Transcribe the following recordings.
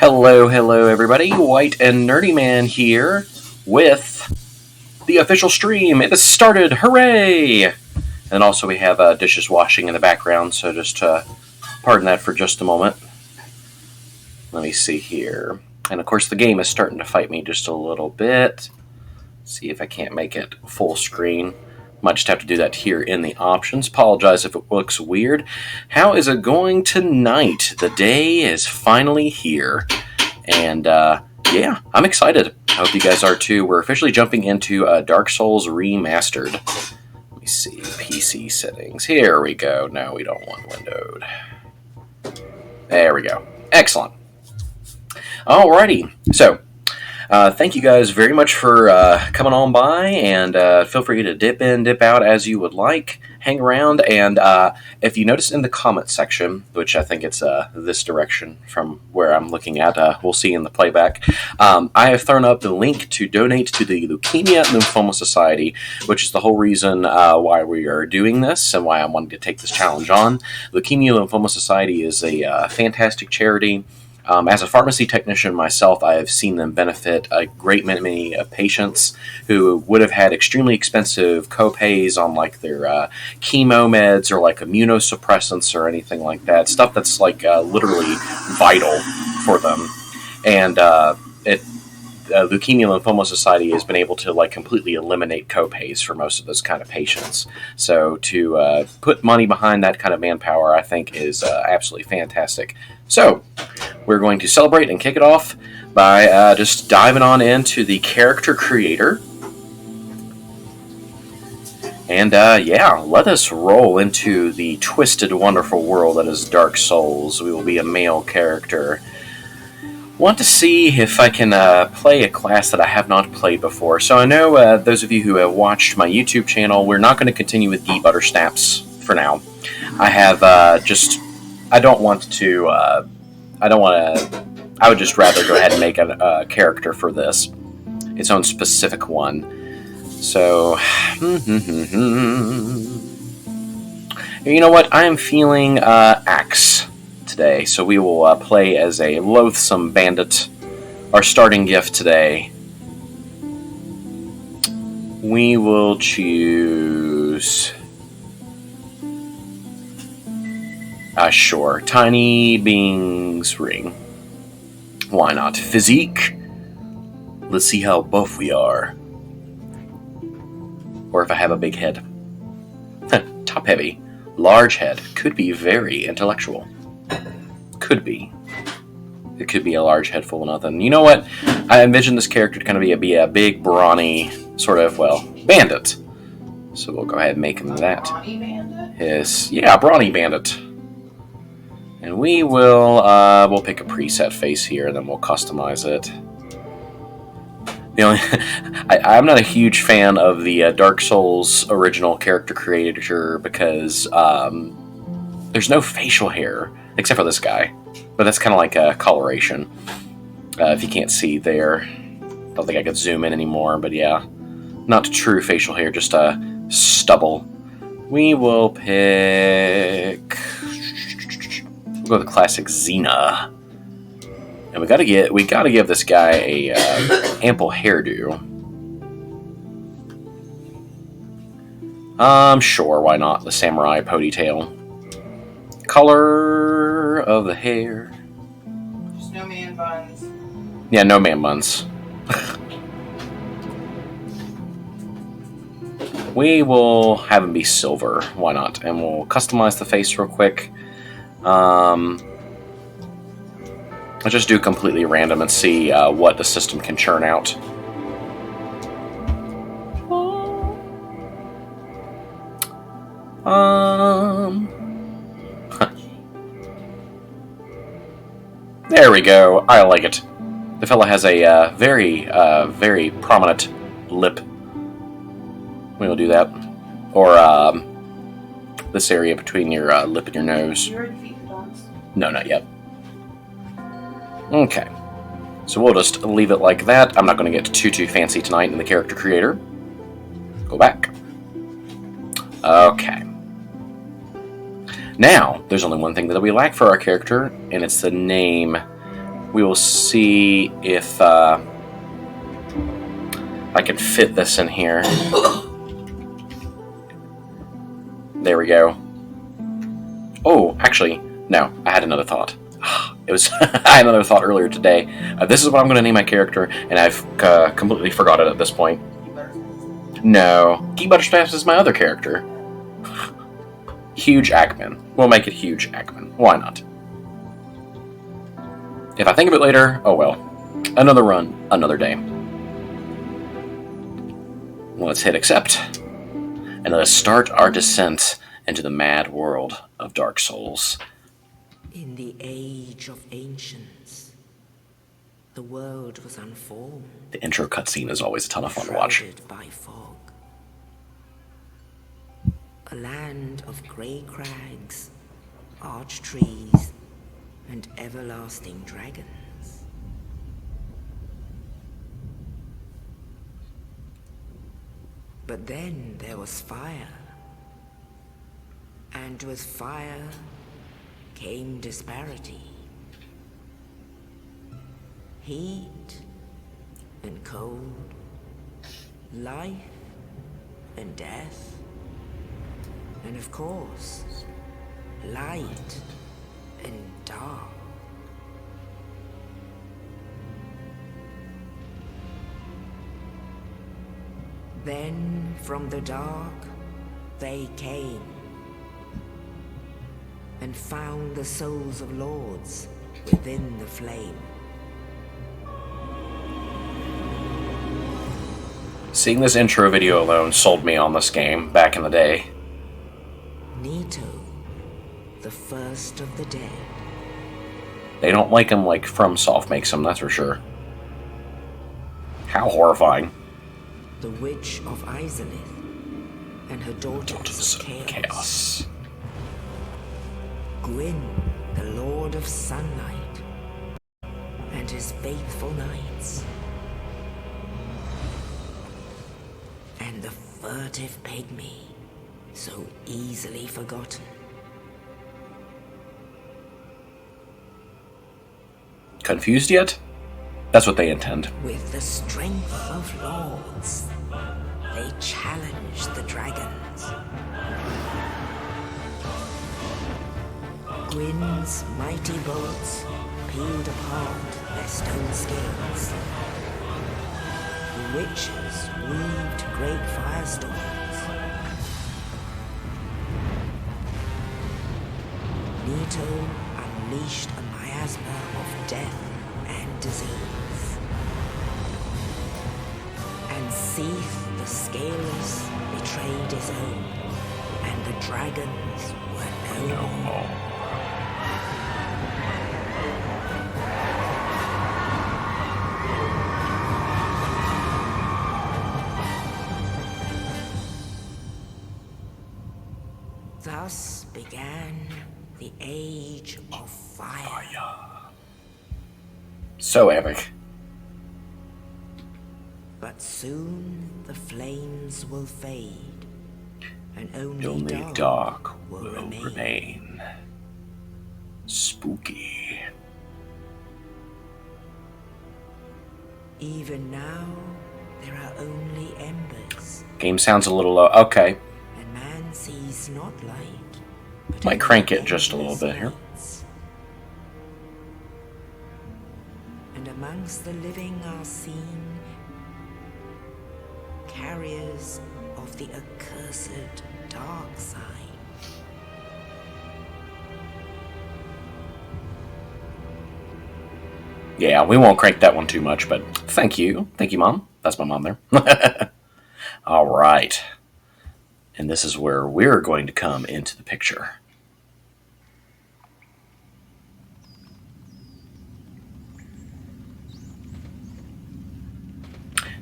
Hello everybody, White and Nerdy Man here with the official stream. It has started, hooray! And also we have dishes washing in the background, so just pardon that for just a moment. Let me see here. And of course the game is starting to fight me just a little bit. See if I can't make it full screen. Might just have to do that here in the options. Apologize if it looks weird. How is it going tonight? The day is finally here. And yeah, I'm excited. I hope you guys are too. We're officially jumping into Dark Souls Remastered. Let me see. PC settings. Here we go. No, we don't want windowed. There we go. Excellent. Alrighty. So, thank you guys very much for coming on by, and feel free to dip in, dip out as you would like. Hang around, and if you notice in the comment section, which I think it's this direction from where I'm looking at, we'll see in the playback, I have thrown up the link to donate to the Leukemia and Lymphoma Society, which is the whole reason why we are doing this and why I'm wanting to take this challenge on. Leukemia and Lymphoma Society is a fantastic charity. As a pharmacy technician myself, I have seen them benefit a great many patients who would have had extremely expensive co-pays on like their chemo meds or like immunosuppressants or anything like that. Stuff that's like literally vital for them. And Leukemia and Lymphoma Society has been able to like completely eliminate co-pays for most of those kind of patients. So to put money behind that kind of manpower, I think is absolutely fantastic. So we're going to celebrate and kick it off by just diving on into the character creator. And yeah, let us roll into the twisted, wonderful world that is Dark Souls. We will be a male character. Want to see if I can play a class that I have not played before. So I know those of you who have watched my YouTube channel, we're not going to continue with Geek Butter Snaps for now. I have I would just rather go ahead and make a character for this. Its own specific one. So, you know what? I am feeling Axe today, so we will play as a loathsome bandit. Our starting gift today. We will choose... sure. Tiny Bing's Ring. Why not? Physique? Let's see how buff we are. Or if I have a big head. Top heavy. Large head. Could be very intellectual. Could be. It could be a large head full of nothing. You know what? I envision this character to kind of be a big, brawny, sort of, well, bandit. So we'll go ahead and make him that. Brawny bandit? Yes. Yeah, brawny bandit. And we will, we'll pick a preset face here, and then we'll customize it. The only, I'm not a huge fan of the Dark Souls original character creator because there's no facial hair, except for this guy. But that's kind of like a coloration, if you can't see there. Don't think I could zoom in anymore, but yeah. Not true facial hair, just stubble. We will pick... We'll go with the classic Xena. And we gotta give this guy a ample hairdo. Sure, why not? The samurai ponytail. Color of the hair. Just no man buns. Yeah, no man buns. We will have him be silver. Why not? And we'll customize the face real quick. Let's just do completely random and see what the system can churn out. There we go. I like it. The fella has a very prominent lip. We'll do that. Or this area between your lip and your nose. You already beat the dogs? No, not yet. Okay. So we'll just leave it like that. I'm not going to get too fancy tonight in the character creator. Go back. Okay. Now, there's only one thing that we lack for our character, and it's the name we will see if I can fit this in here. There we go. Oh, actually, no. I had another thought. It was I had another thought earlier today. This is what I'm going to name my character, and I've completely forgot it at this point. No, Key Butterstaff is my other character. Huge Ackman. We'll make it Huge Ackman. Why not? If I think of it later, oh well. Another run, another day. Let's hit accept, and let us start our descent into the mad world of Dark Souls. In the age of ancients, the world was unformed. The intro cutscene is always a ton of fun to watch. Shrouded by fog. A land of grey crags, arch trees, and everlasting dragons. But then there was fire. And with fire came disparity. Heat and cold, life and death, and of course, light and dark. Then from the dark they came and found the souls of lords within the flame. Seeing this intro video alone sold me on this game back in the day. Nito, the first of the dead. They don't like him like FromSoft makes him, that's for sure. How horrifying. The Witch of Izalith and her daughters of Chaos. Gwyn, the Lord of Sunlight, and his faithful knights. And the furtive pygmy, so easily forgotten. Confused yet? That's what they intend. With the strength of lords, they challenged the dragons. Gwyn's mighty bolts peeled apart their stone scales. The witches weaved great firestorms. Nito unleashed a miasma of death and disease. And Seath the Scaleless betrayed his own, and the dragons were no more. Thus began the Age of Fire. So epic. But soon the flames will fade, and only, Only dark will remain. Spooky. Even now, there are only embers. Game sounds a little low. Okay. And man sees not light, but Might crank it just a little bit here. lights. And amongst the living are seen carriers of the accursed dark side. Yeah, we won't crank that one too much, but thank you. Thank you, Mom. That's my mom there. All right. And this is where we're going to come into the picture.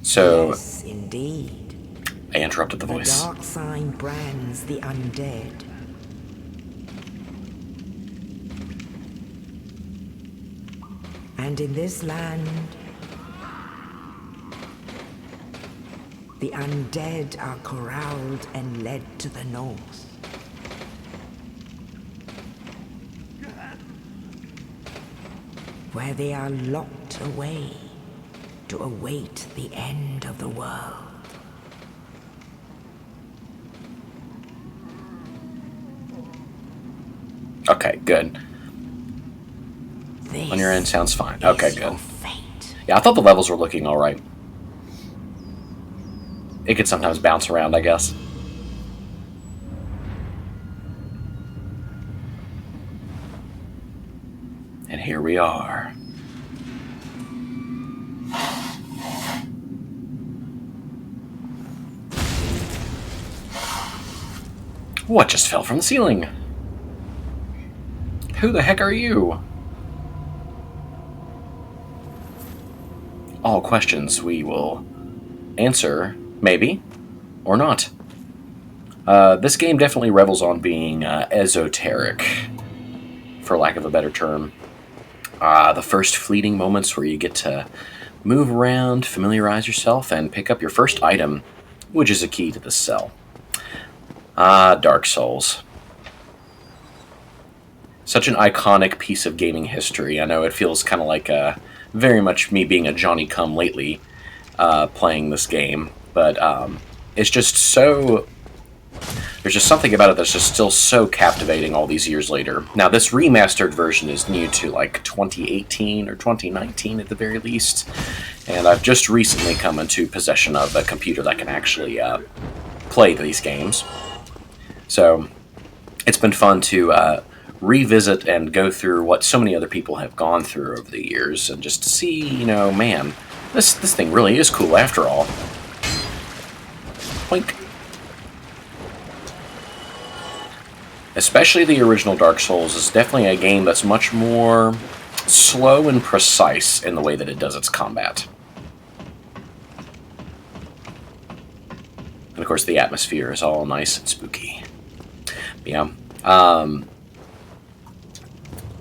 So, Yes, indeed. I interrupted the The voice. dark sign brands the undead. And in this land, the undead are corralled and led to the north. where they are locked away to await the end of the world. Okay, good. This On your end sounds fine. Okay, is your good. fate. Yeah, I thought the levels were looking alright. It could sometimes bounce around, I guess. And here we are. What just fell from the ceiling? Who the heck are you? All questions we will answer, maybe, or not. This game definitely revels on being esoteric, for lack of a better term. The first fleeting moments where you get to move around, familiarize yourself, and pick up your first item, which is a key to the cell. Dark Souls. Such an iconic piece of gaming history. I know it feels kind of like very much me being a Johnny-come-lately playing this game, but it's just so... There's just something about it that's just still so captivating all these years later. Now, this remastered version is new to, like, 2018 or 2019 at the very least, and I've just recently come into possession of a computer that can actually play these games. So, it's been fun to revisit and go through what so many other people have gone through over the years, and just to see, you know, man, this thing really is cool after all. Poink. Especially the original Dark Souls is definitely a game that's much more slow and precise in the way that it does its combat. And of course the atmosphere is all nice and spooky. Yeah.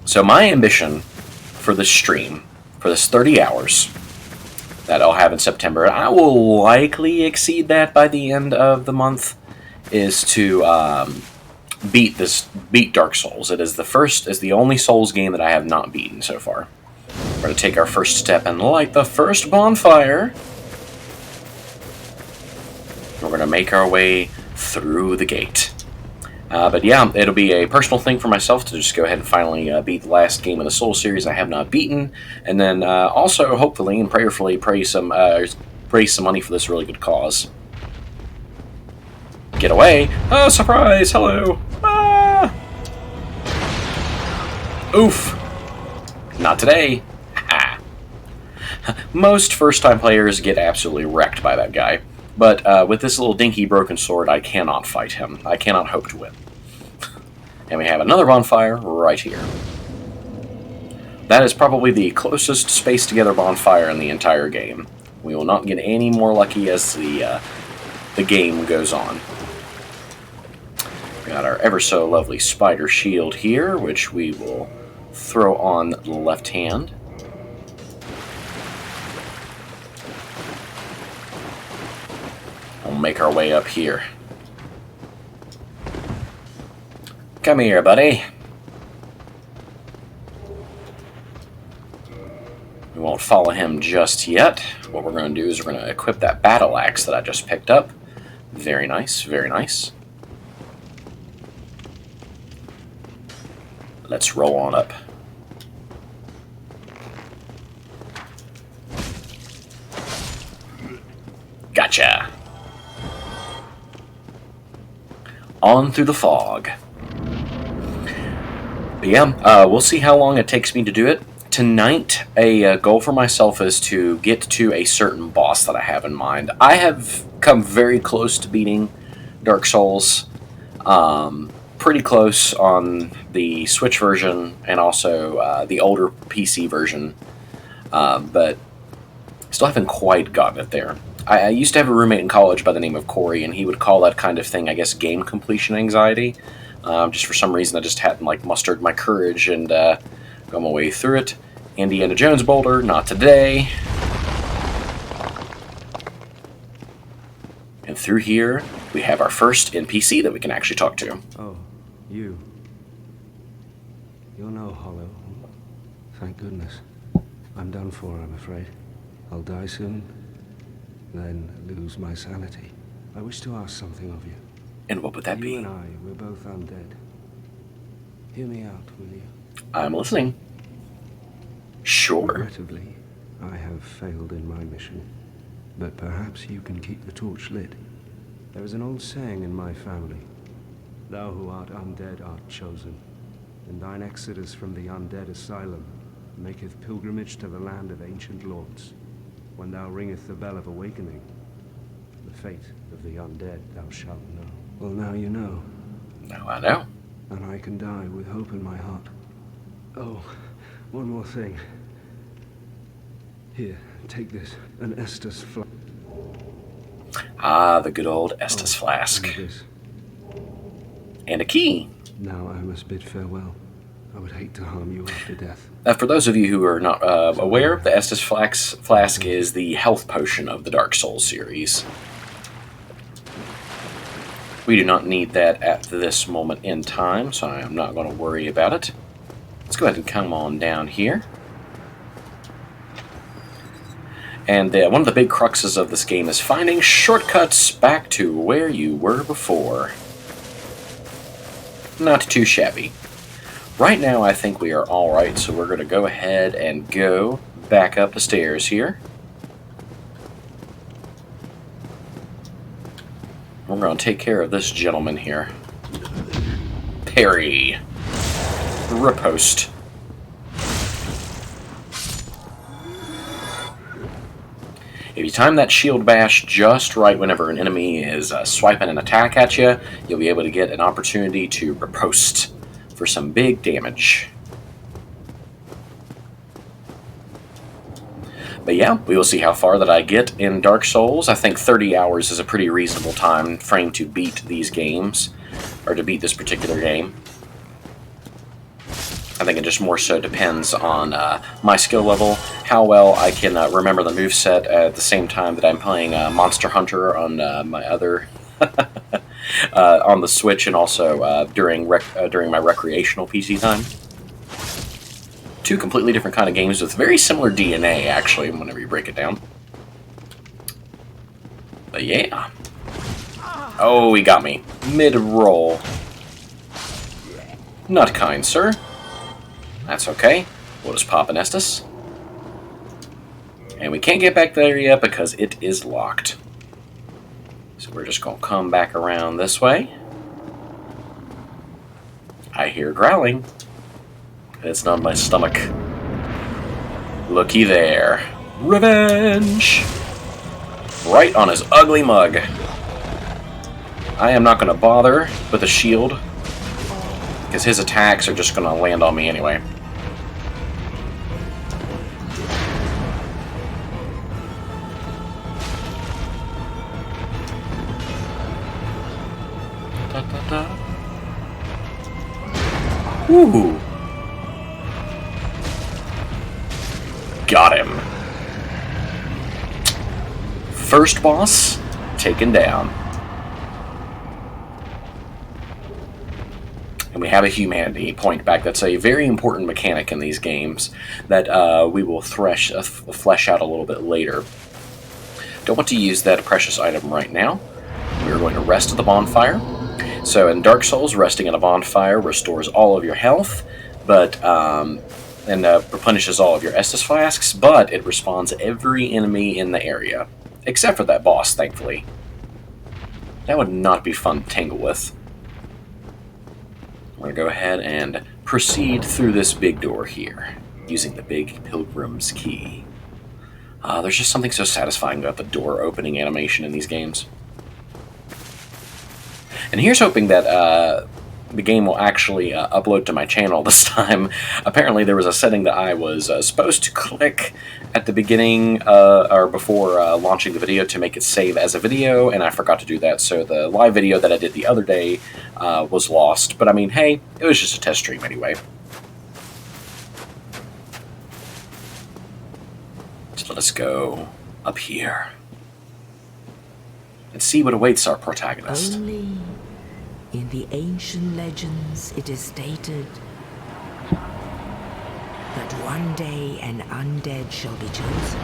So my ambition for this stream, for this 30 hours that I'll have in September, I will likely exceed that by the end of the month, is to beat Dark Souls. It is the only Souls game that I have not beaten so far. We're going to take our first step and light the first bonfire. We're going to make our way through the gate. But yeah, it'll be a personal thing for myself to just go ahead and finally beat the last game of the Soul series I have not beaten, and then also hopefully and prayerfully raise some money for this really good cause. Get away! Oh, surprise! Hello! Ah! Oof! Not today! Most first-time players get absolutely wrecked by that guy, but with this little dinky broken sword, I cannot fight him. I cannot hope to win. And we have another bonfire right here. That is probably the closest spaced-together bonfire in the entire game. We will not get any more lucky as the game goes on. Got our ever so lovely spider shield here, which we will throw on the left hand. We'll make our way up here. Come here, buddy. We won't follow him just yet. What we're going to do is we're going to equip that battle axe that I just picked up. Very nice, very nice. Let's roll on up. Gotcha. On through the fog. But yeah, we'll see how long it takes me to do it. Tonight, a goal for myself is to get to a certain boss that I have in mind. I have come very close to beating Dark Souls. Pretty close on the Switch version and also the older PC version. But still haven't quite gotten it there. I used to have a roommate in college by the name of Corey, and he would call that kind of thing, I guess, game completion anxiety. Just for some reason, I just hadn't mustered my courage and got my way through it. Indiana Jones boulder, not today. And through here, we have our first NPC that we can actually talk to. Oh, you. You're no hollow. Thank goodness. I'm done for, I'm afraid. I'll die soon, then lose my sanity. I wish to ask something of you. And what would that be? You and I, we're both undead. Hear me out, will you? I'm listening. Sure. Regrettably, I have failed in my mission, but perhaps you can keep the torch lit. There is an old saying in my family: thou who art undead art chosen, and thine exodus from the undead asylum maketh pilgrimage to the land of ancient lords. When thou ringeth the bell of awakening, the fate of the undead thou shalt know. Well, now you know. Now I know. And I can die with hope in my heart. Oh, one more thing. Here, take this, an Estus flask. Ah, the good old Estus flask. And this. And a key. Now I must bid farewell. I would hate to harm you after death. For those of you who are not aware, the Estus flask is the health potion of the Dark Souls series. We do not need that at this moment in time, so I am not going to worry about it. Let's go ahead and come on down here. And one of the big cruxes of this game is finding shortcuts back to where you were before. Not too shabby. Right now I think we are alright, so we're going to go ahead and go back up the stairs here. We're going to take care of this gentleman here. Parry. Riposte. If you time that shield bash just right whenever an enemy is swiping an attack at you, you'll be able to get an opportunity to riposte for some big damage. But yeah, we will see how far that I get in Dark Souls. I think 30 hours is a pretty reasonable time frame to beat these games, or to beat this particular game. I think it just more so depends on my skill level, how well I can remember the moveset at the same time that I'm playing Monster Hunter on my other... on the Switch, and also during my recreational PC time. Two completely different kind of games with very similar DNA, actually, whenever you break it down. But yeah. Oh, he got me. Mid-roll. Not kind, sir. That's okay. We'll just pop an Estus. And we can't get back there yet because it is locked. So we're just going to come back around this way. I hear growling. It's not my stomach. Looky there. Revenge! Right on his ugly mug. I am not going to bother with a shield, because his attacks are just going to land on me anyway. Ooh. Got him. First boss taken down. And we have a humanity point back. That's a very important mechanic in these games that we will flesh out a little bit later. Don't want to use that precious item right now. We're going to rest at the bonfire. So in Dark Souls, resting at a bonfire restores all of your health, but and replenishes all of your Estus flasks, but it respawns every enemy in the area. Except for that boss, thankfully. That would not be fun to tangle with. We're going to go ahead and proceed through this big door here, using the big pilgrim's key. There's just something so satisfying about the door opening animation in these games. And here's hoping that the game will actually upload to my channel this time. Apparently there was a setting that I was supposed to click at the beginning or before launching the video to make it save as a video, and I forgot to do that, so the live video that I did the other day was lost. But I mean, hey, it was just a test stream anyway. So let us go up here and see what awaits our protagonist. Only in the ancient legends it is stated that one day an undead shall be chosen.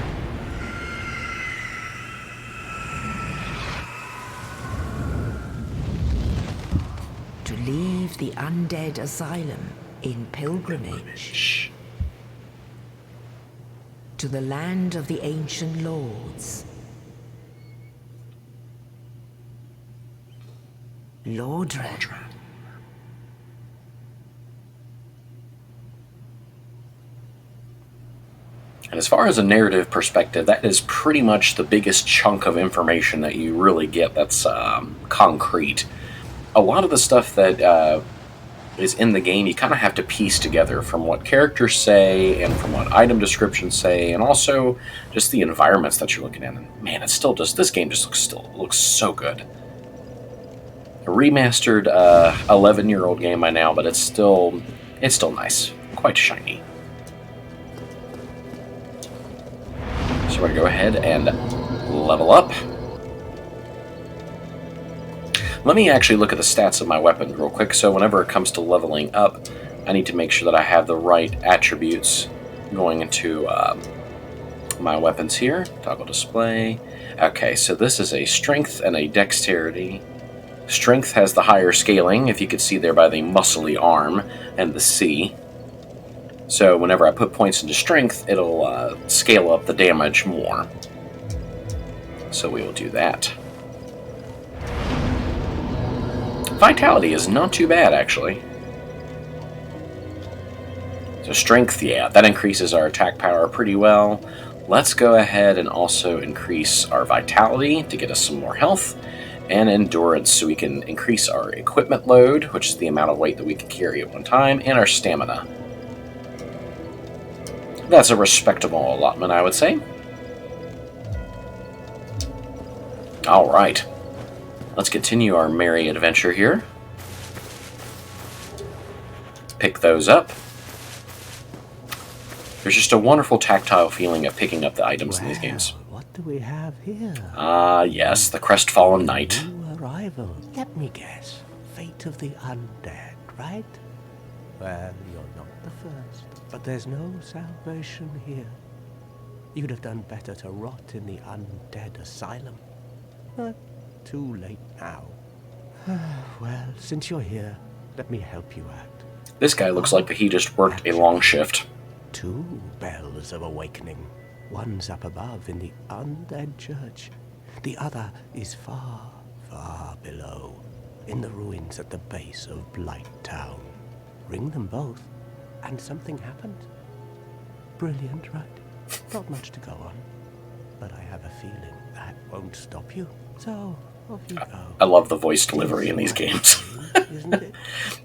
To leave the undead asylum in pilgrimage to the land of the ancient lords. Lordran. And as far as a narrative perspective, that is pretty much the biggest chunk of information that you really get that's concrete. A lot of the stuff that is in the game, you kind of have to piece together from what characters say and from what item descriptions say, and also just the environments that you're looking at. And man, it's still just, this game just looks so good. A remastered 11-year-old game by now, but it's still nice, quite shiny. So we're going to go ahead and level up. Let me actually look at the stats of my weapon real quick. So whenever it comes to leveling up, I need to make sure that I have the right attributes going into my weapons here. Toggle display. Okay, so this is a strength and a dexterity. Strength has the higher scaling, if you could see there by the muscly arm and the C. So whenever I put points into strength, it'll scale up the damage more. So we will do that. Vitality is not too bad, actually. So strength, yeah, that increases our attack power pretty well. Let's go ahead and also increase our vitality to get us some more health, and endurance so we can increase our equipment load, which is the amount of weight that we can carry at one time, and our stamina. That's a respectable allotment, I would say. Alright. Let's continue our merry adventure here. Pick those up. There's just a wonderful tactile feeling of picking up the items in these games. What do we have here? Yes, the crestfallen knight. New arrival. Let me guess. Fate of the undead, right? Well, you're not the first. But there's no salvation here. You'd have done better to rot in the undead asylum. But too late now. Well, since you're here, let me help you out. This guy looks like he just worked a long shift. 2 bells of awakening. One's up above in the undead church. The other is far, far below, in the ruins at the base of Blight Town. Ring them both, and something happens. Brilliant, right? Not much to go on, but I have a feeling that won't stop you. So, off you go. I love the voice delivery in these games.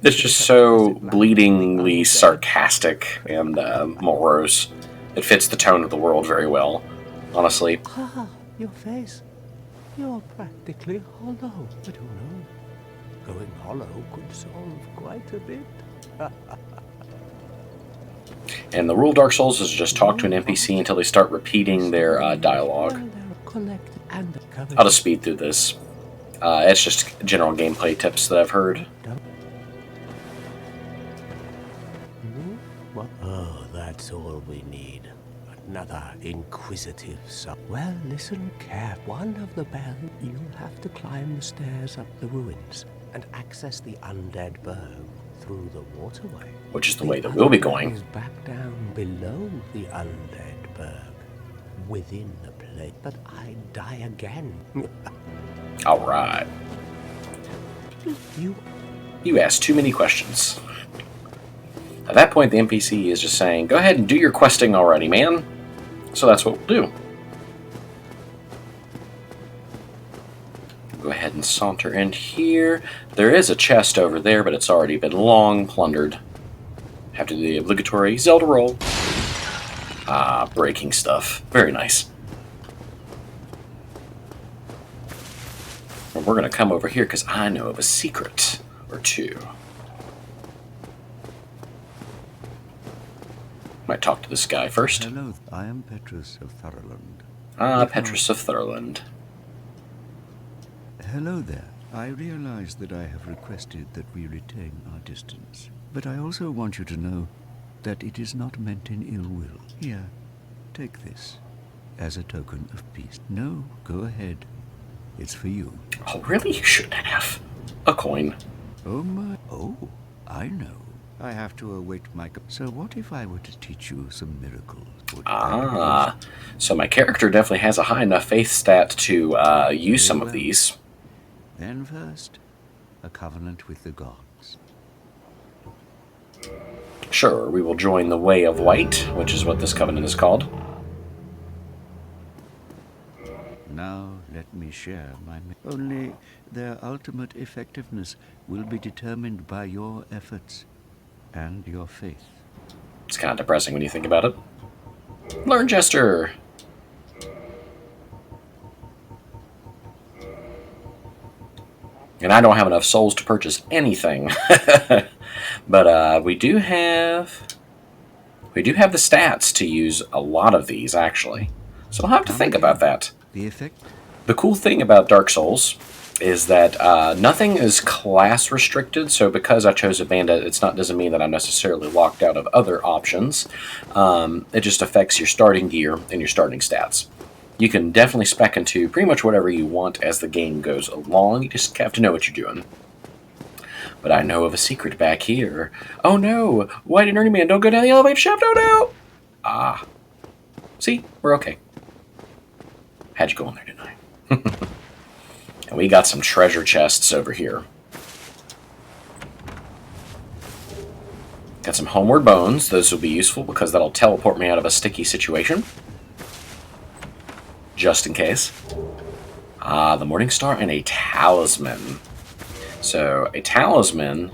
It's just so bleedingly sarcastic and morose. It fits the tone of the world very well, honestly. Ah, your face. You're practically hollow, but who knows? Going hollow could solve quite a bit. And the rule of Dark Souls is just talk to an NPC until they start repeating their dialogue. I'll just speed through this. It's just general gameplay tips that I've heard. Oh, that's all we need. Another inquisitive son. Well, listen carefully. One of the bells, you'll have to climb the stairs up the ruins and access the undead burg through the waterway. Which is the way that we'll be going. Is back down below the undead burg, within the place. But I die again. Alright. You asked too many questions. At that point, the NPC is just saying, go ahead and do your questing already, man. So that's what we'll do. Go ahead and saunter in here. There is a chest over there, but it's already been long plundered. Have to do the obligatory Zelda roll. Ah, breaking stuff. Very nice. And we're going to come over here because I know of a secret or two. Might talk to this guy first. Hello, I am Petrus of Thurland. Ah, Petrus of Thurland. Hello there. I realize that I have requested that we retain our distance. But I also want you to know that it is not meant in ill will. Here, take this as a token of peace. No, go ahead. It's for you. Oh, really? You should have. A coin. Oh my... Oh, I know. I have to await my... So what if I were to teach you some miracles? So my character definitely has a high enough faith stat to use some of these. Then first, a covenant with the gods. Sure, we will join the Way of White, which is what this covenant is called. Now let me share my... Only their ultimate effectiveness will be determined by your efforts and your faith. It's kind of depressing when you think about it. Learn Jester! And I don't have enough souls to purchase anything. But we do have the stats to use a lot of these, actually. So I'll have to think about that. The effect? The cool thing about Dark Souls is that nothing is class restricted, so because I chose a bandit, doesn't mean that I'm necessarily locked out of other options. It just affects your starting gear and your starting stats. You can definitely spec into pretty much whatever you want as the game goes along. You just have to know what you're doing. But I know of a secret back here. Oh no! White and Ernie Man, don't go down the elevator shaft! Oh no! Ah. See? We're okay. Had you go in there, didn't I? And we got some treasure chests over here. Got some homeward bones. Those will be useful because that'll teleport me out of a sticky situation. Just in case. The Morning Star and a talisman. So, a talisman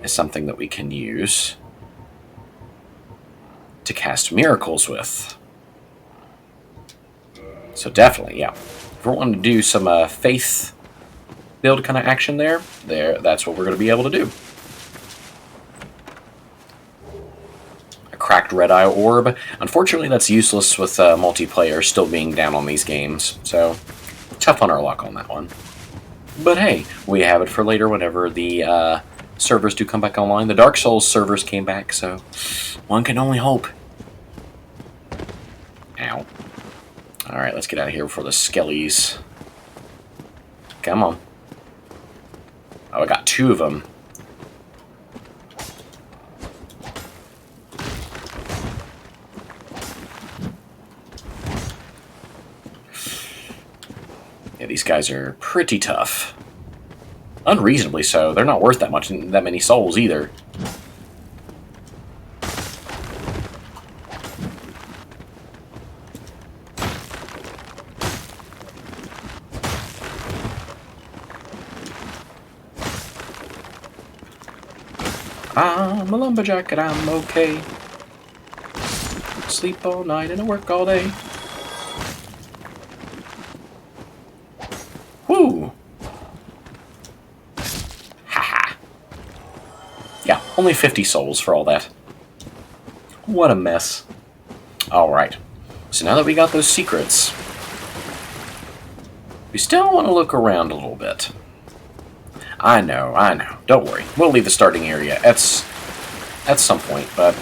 is something that we can use to cast miracles with. So definitely, yeah. If we're wanting to do some faith build kind of action there, that's what we're going to be able to do. A cracked red eye orb. Unfortunately, that's useless with multiplayer still being down on these games. So, tough on our luck on that one. But hey, we have it for later whenever the servers do come back online. The Dark Souls servers came back, so one can only hope. Ow. Alright, let's get out of here before the skellies. Come on. Oh, I got 2 of them. Yeah, these guys are pretty tough. Unreasonably so. They're not worth that many souls either. I'm a lumberjack and I'm okay. Sleep all night and I work all day. Woo! Haha. Yeah, only 50 souls for all that. What a mess. Alright. So now that we got those secrets, we still want to look around a little bit. I know. Don't worry. We'll leave the starting area at some point, but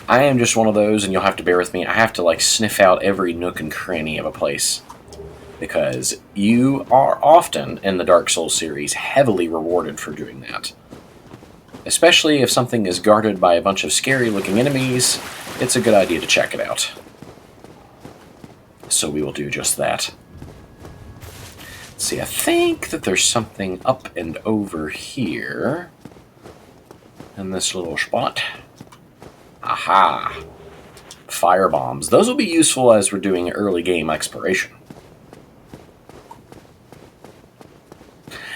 I am just one of those, and you'll have to bear with me. I have to, like, sniff out every nook and cranny of a place. Because you are often, in the Dark Souls series, heavily rewarded for doing that. Especially if something is guarded by a bunch of scary-looking enemies, it's a good idea to check it out. So we will do just that. See, I think that there's something up and over here in this little spot. Aha! Fire bombs. Those will be useful as we're doing early game exploration.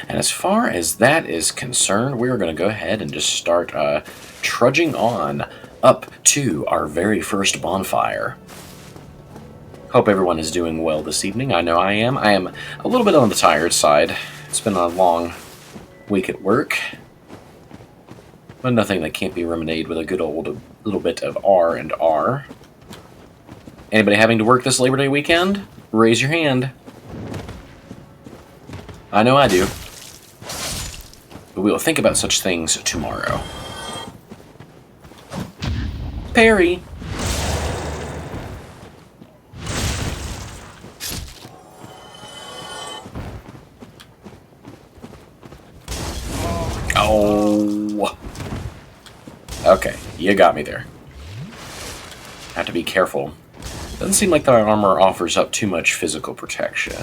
And as far as that is concerned, we're going to go ahead and just start trudging on up to our very first bonfire. Hope everyone is doing well this evening. I know I am. I am a little bit on the tired side. It's been a long week at work. But nothing that can't be remedied with a good old little bit of R&R. Anybody having to work this Labor Day weekend? Raise your hand. I know I do. But we will think about such things tomorrow. Parry! Oh! Okay, you got me there. Have to be careful. Doesn't seem like the armor offers up too much physical protection.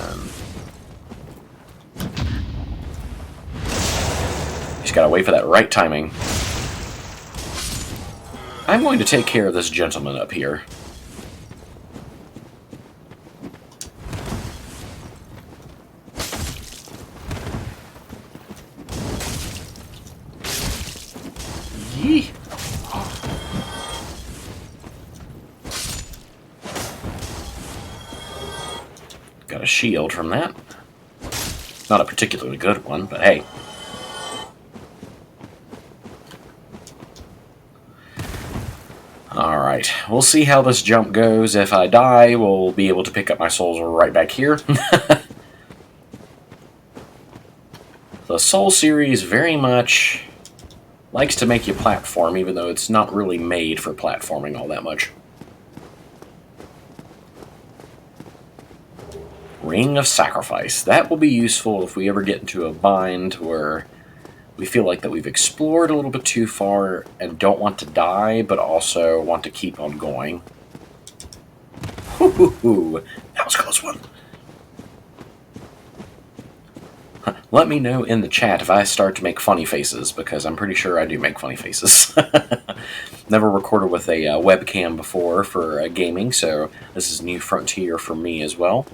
Just gotta wait for that right timing. I'm going to take care of this gentleman up here. Yee! Got a shield from that. Not a particularly good one, but hey. Alright, we'll see how this jump goes. If I die, we'll be able to pick up my souls right back here. The Soul series very much likes to make you platform, even though it's not really made for platforming all that much. Ring of Sacrifice. That will be useful if we ever get into a bind where we feel like that we've explored a little bit too far and don't want to die, but also want to keep on going. Hoo-hoo-hoo. That was a close one. Let me know in the chat if I start to make funny faces, because I'm pretty sure I do make funny faces. Never recorded with a webcam before for gaming, so this is new frontier for me as well.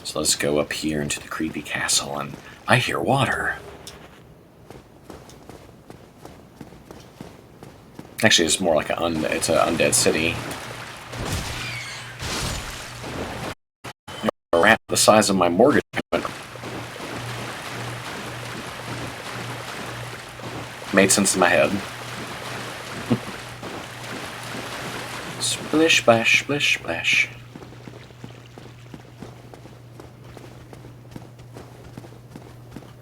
So let's go up here into the creepy castle, and I hear water. Actually, it's more like it's an undead city. A rat the size of my mortgage payment. Made sense in my head. Splish, splash, splish, splash.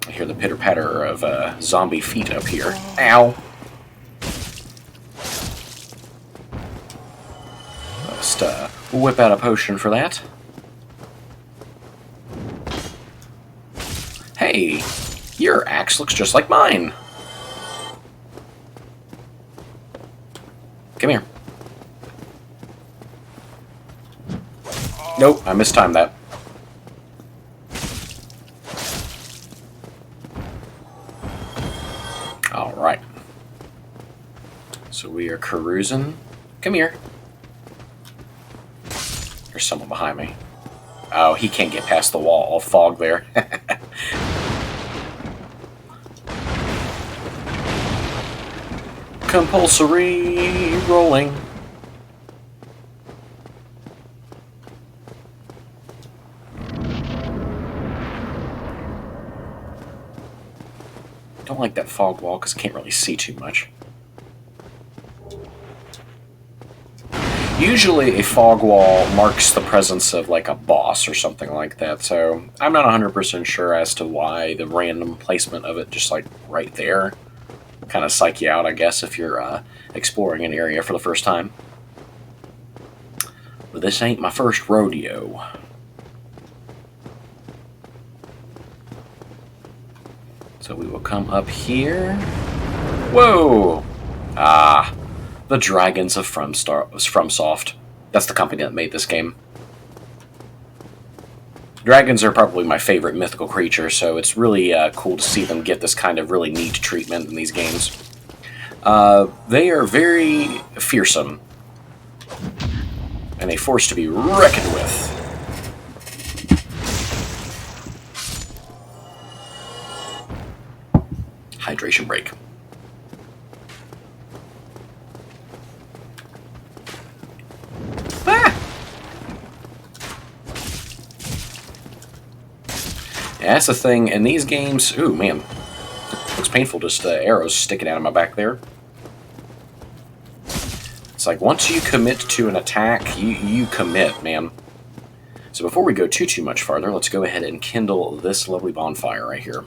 I hear the pitter-patter of zombie feet up here. Ow! Just whip out a potion for that. Hey, your axe looks just like mine. Come here. Nope, I mistimed that. Alright. So we are carousing. Come here. There's someone behind me. Oh, he can't get past the wall of fog there. Compulsory rolling. Don't like that fog wall because I can't really see too much. Usually a fog wall marks the presence of like a boss or something like that, so I'm not 100% sure as to why the random placement of it just like right there kind of psych you out, I guess, if you're exploring an area for the first time. But this ain't my first rodeo. So we will come up here. Whoa! Ah, the Dragons of FromSoft. That's the company that made this game. Dragons are probably my favorite mythical creature, so it's really cool to see them get this kind of really neat treatment in these games. They are very fearsome, and a force to be reckoned with. Hydration break. Yeah, that's the thing in these games. Ooh, man. Looks painful, just arrows sticking out of my back there. It's like once you commit to an attack, you commit, man. So before we go too much farther, let's go ahead and kindle this lovely bonfire right here.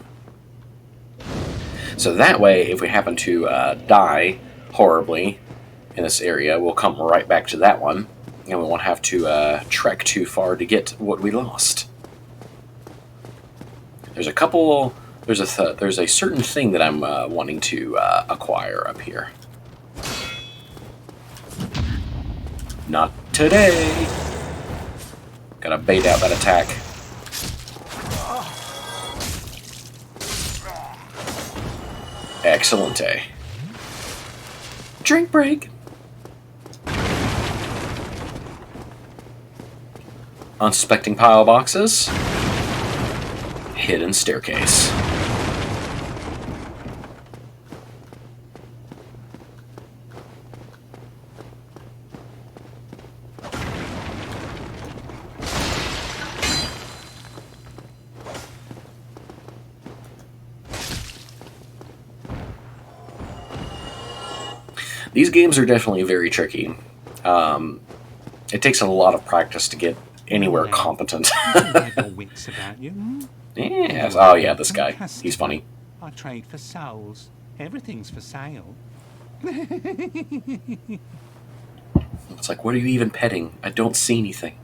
So that way, if we happen to die horribly in this area, we'll come right back to that one, and we won't have to trek too far to get what we lost. There's a couple. There's a certain thing that I'm wanting to acquire up here. Not today. Gotta bait out that attack. Excellente. Drink break. Unsuspecting pile boxes. Hidden staircase. These games are definitely very tricky. It takes a lot of practice to get anywhere competent. Yes. Oh yeah, this guy. He's funny. I trade for souls. Everything's for sale. It's like, what are you even petting? I don't see anything.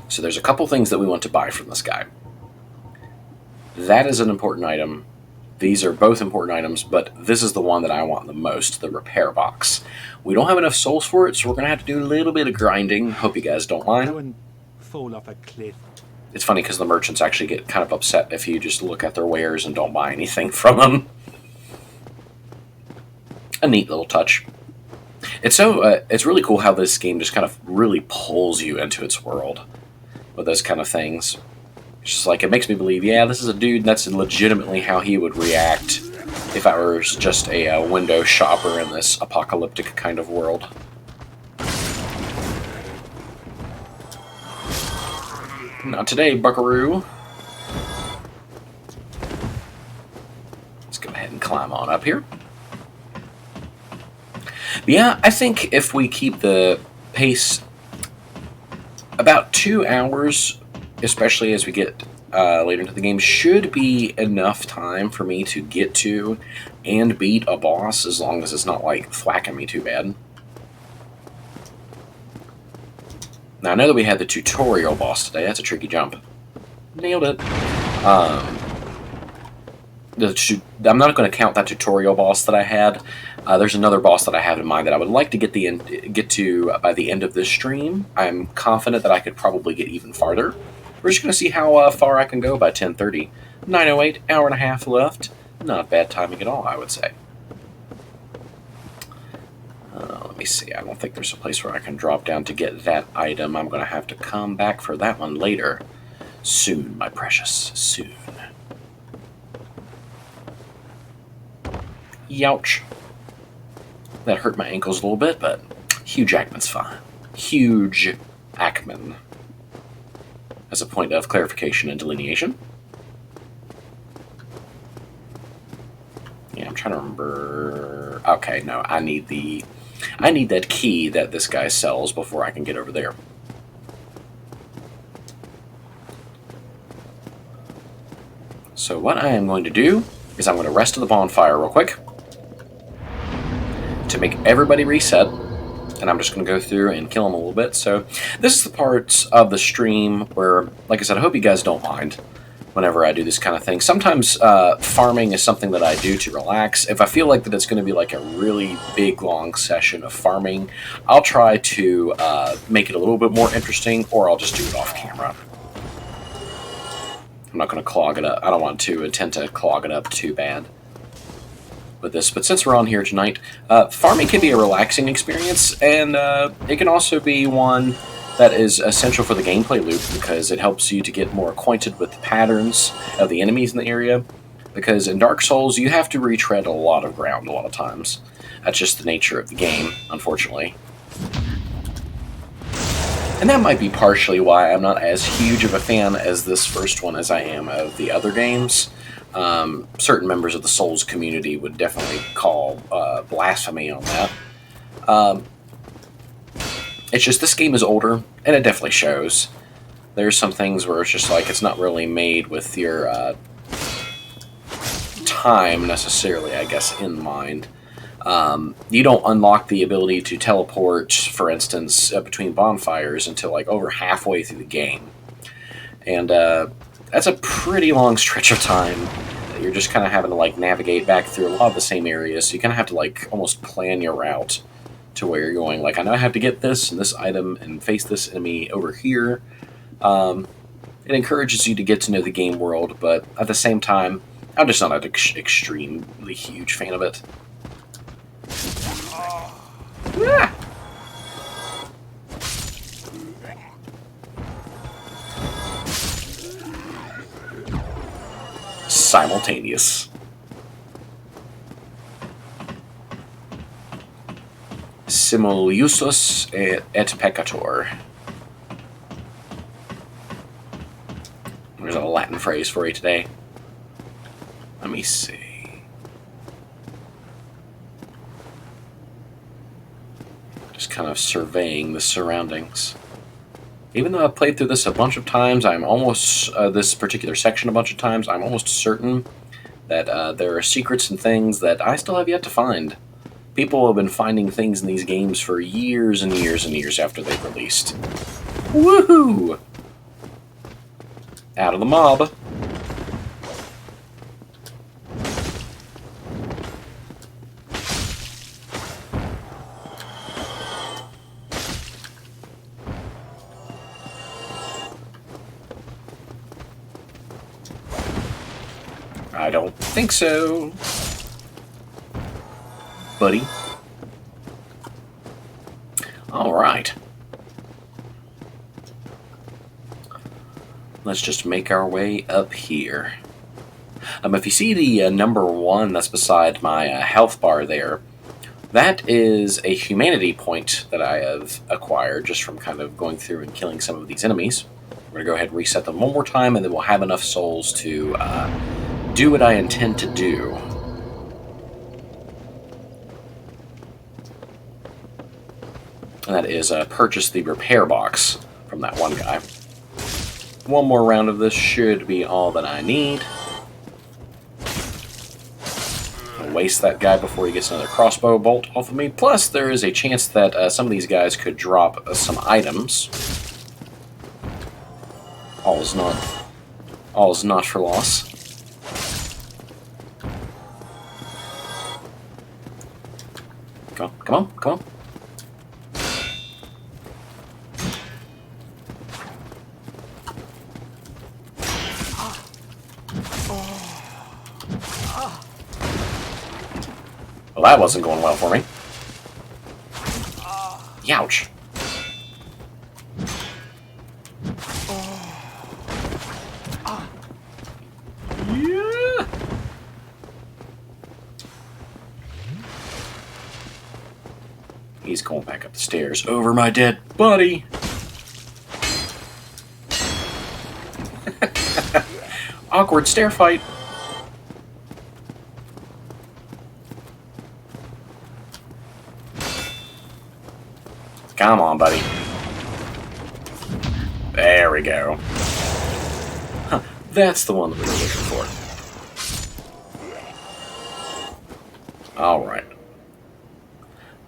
So there's a couple things that we want to buy from this guy. That is an important item. These are both important items, but this is the one that I want the most, the repair box. We don't have enough souls for it, so we're going to have to do a little bit of grinding. Hope you guys don't mind. Go and fall off a cliff. It's funny because the merchants actually get kind of upset if you just look at their wares and don't buy anything from them. A neat little touch. It's really cool how this game just kind of really pulls you into its world with those kind of things. It's just like, it makes me believe, yeah, this is a dude, that's legitimately how he would react if I were just a window shopper in this apocalyptic kind of world. Not today, buckaroo. Let's go ahead and climb on up here. But yeah, I think if we keep the pace about 2 hours, especially as we get later into the game, should be enough time for me to get to and beat a boss, as long as it's not like thwacking me too bad. Now I know that we had the tutorial boss today. That's a tricky jump. Nailed it. I'm not going to count that tutorial boss that I had. There's another boss that I have in mind that I would like to get to by the end of this stream. I'm confident that I could probably get even farther. We're just going to see how far I can go by 10:30. 9:08, hour and a half left. Not bad timing at all, I would say. Let me see. I don't think there's a place where I can drop down to get that item. I'm going to have to come back for that one later. Soon, my precious. Soon. Youch. That hurt my ankles a little bit, but Hugh Jackman's fine. Hugh Jackman. As a point of clarification and delineation. Yeah, I'm trying to remember. Okay, no, I need that key that this guy sells before I can get over there. So what I am going to do is I'm going to rest at the bonfire real quick to make everybody reset, and I'm just going to go through and kill them a little bit. So this is the parts of the stream where, like I said, I hope you guys don't mind whenever I do this kind of thing. Sometimes farming is something that I do to relax. If I feel like that it's going to be like a really big, long session of farming, I'll try to make it a little bit more interesting, or I'll just do it off camera. I'm not going to clog it up. I don't want to intend to clog it up too bad with this. But since we're on here tonight, farming can be a relaxing experience, and it can also be one that is essential for the gameplay loop, because it helps you to get more acquainted with the patterns of the enemies in the area. Because in Dark Souls, you have to retread a lot of ground a lot of times. That's just the nature of the game, unfortunately. And that might be partially why I'm not as huge of a fan as this first one as I am of the other games. Certain members of the Souls community would definitely call blasphemy on that. It's just this game is older, and it definitely shows. There's some things where it's just like it's not really made with your time necessarily, I guess, in mind. You don't unlock the ability to teleport, for instance, between bonfires until like over halfway through the game. And that's a pretty long stretch of time that you're just kind of having to like navigate back through a lot of the same areas. So you kind of have to like almost plan your route to where you're going. Like, I know I have to get this and this item and face this enemy over here. It encourages you to get to know the game world, but at the same time, I'm just not an extremely huge fan of it. Ah! Simultaneous. Simuliosus et peccator. There's a Latin phrase for you today. Let me see. Just kind of surveying the surroundings. Even though I've played through this a bunch of times, I'm almost, this particular section a bunch of times, I'm almost certain that there are secrets and things that I still have yet to find. People have been finding things in these games for years and years and years after they've released. Woohoo! Out of the mob. I don't think so, buddy. All right. Let's just make our way up here. If you see the number 1 that's beside my health bar there, that is a humanity point that I have acquired just from kind of going through and killing some of these enemies. We're going to go ahead and reset them one more time, and then we'll have enough souls to do what I intend to do. And that is purchase the repair box from that one guy. One more round of this should be all that I need. I'll waste that guy before he gets another crossbow bolt off of me. Plus, there is a chance that some of these guys could drop some items. All is not for loss. Come on, come on, come on. Well, that wasn't going well for me. Youch. Yeah. He's going back up the stairs over my dead buddy. Awkward stair fight. Come on, buddy. There we go. Huh, that's the one that we were looking for. Alright.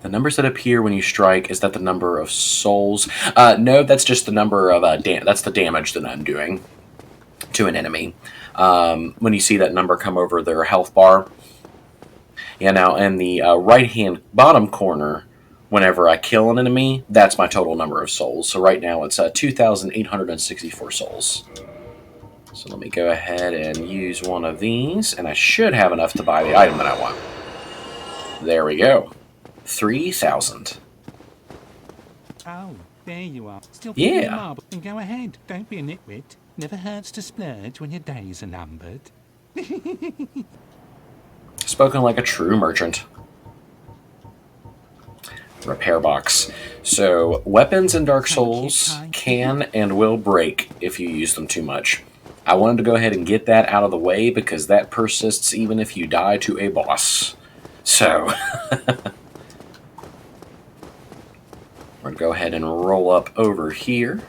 The numbers that appear when you strike, is that the number of souls? No, that's just the number of, that's the damage that I'm doing to an enemy. When you see that number come over their health bar. Yeah, now in the right-hand bottom corner, whenever I kill an enemy, that's my total number of souls. So right now it's 2,864 souls. So let me go ahead and use one of these, and I should have enough to buy the item that I want. There we go. 3,000. Oh, there you are. Still Yeah. picking the marble. Then go ahead. Don't be a nitwit. Never hurts to splurge when your days are numbered. Spoken like a true merchant. Repair box. So, weapons in Dark Souls can and will break if you use them too much. I wanted to go ahead and get that out of the way because that persists even if you die to a boss. So, we're going to go ahead and roll up over here.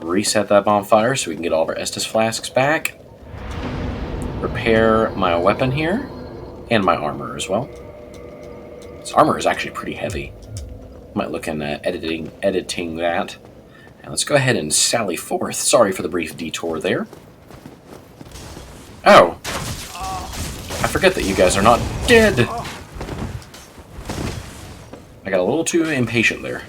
Reset that bonfire so we can get all of our Estus flasks back. repair my weapon here, and my armor as well. This armor is actually pretty heavy. Might look in editing that. And let's go ahead and sally forth. Sorry for the brief detour there. Oh! I forget that you guys are not dead! I got a little too impatient there.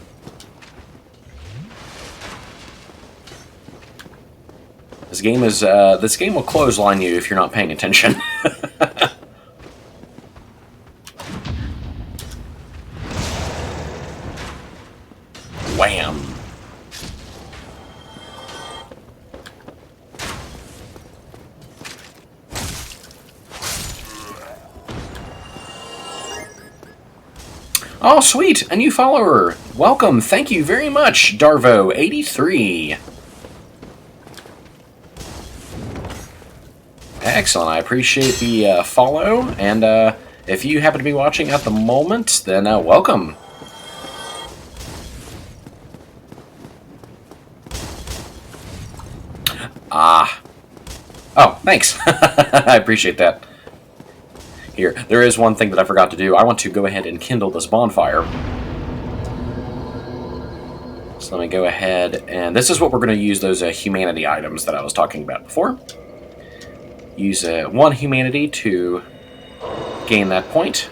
This game will clothesline you if you're not paying attention. Wham! Oh, sweet! A new follower! Welcome! Thank you very much, Darvo83. Excellent. I appreciate the follow, and if you happen to be watching at the moment, then welcome. Ah. Oh, thanks. I appreciate that. Here, there is one thing that I forgot to do. I want to go ahead and kindle this bonfire. So let me go ahead, and this is what we're going to use those humanity items that I was talking about before. Use one humanity to gain that point.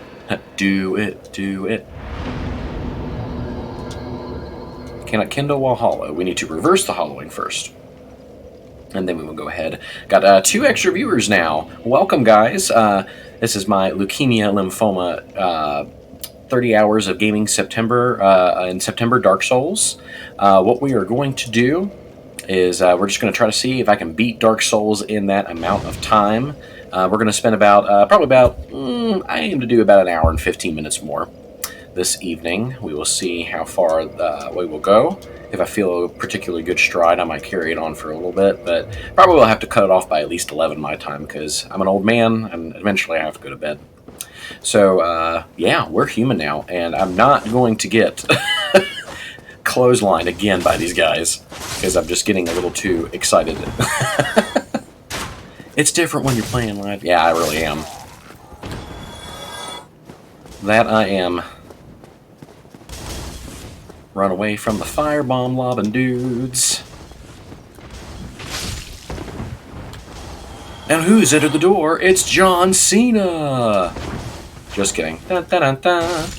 Do it, do it. Cannot kindle while hollow. We need to reverse the hollowing first. And then we will go ahead. Got 2 extra viewers now. Welcome, guys. This is my Leukemia, Lymphoma 30 hours of gaming September in September Dark Souls. What we are going to do is we're just going to try to see if I can beat Dark Souls in that amount of time. We're going to spend about, I aim to do about an hour and 15 minutes more this evening. We will see how far we will go. If I feel a particularly good stride, I might carry it on for a little bit, but probably will have to cut it off by at least 11 my time, because I'm an old man, and eventually I have to go to bed. So, yeah, we're human now, and I'm not going to get clotheslined again by these guys, because I'm just getting a little too excited. It's different when you're playing live. Yeah, I really am. That I am. Run away from the firebomb lobbing dudes. And who's entered the door? It's John Cena! Just kidding. Dun, dun, dun, dun.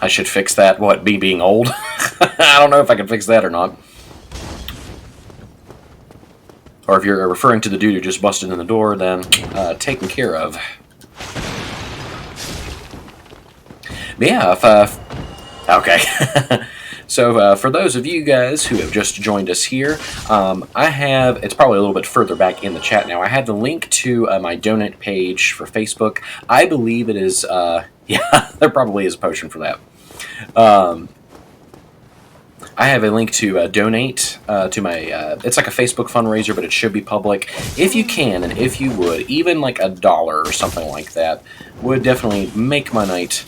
I should fix that. What, me being old? I don't know if I can fix that or not. Or if you're referring to the dude who just busted in the door, then taken care of. But yeah, okay. So for those of you guys who have just joined us here, I have, it's probably a little bit further back in the chat now, I have the link to my donate page for Facebook. I believe it is, yeah, there probably is a potion for that. I have a link to donate to my, it's like a Facebook fundraiser, but it should be public. If you can, and if you would, even like $1 or something like that, would definitely make my night.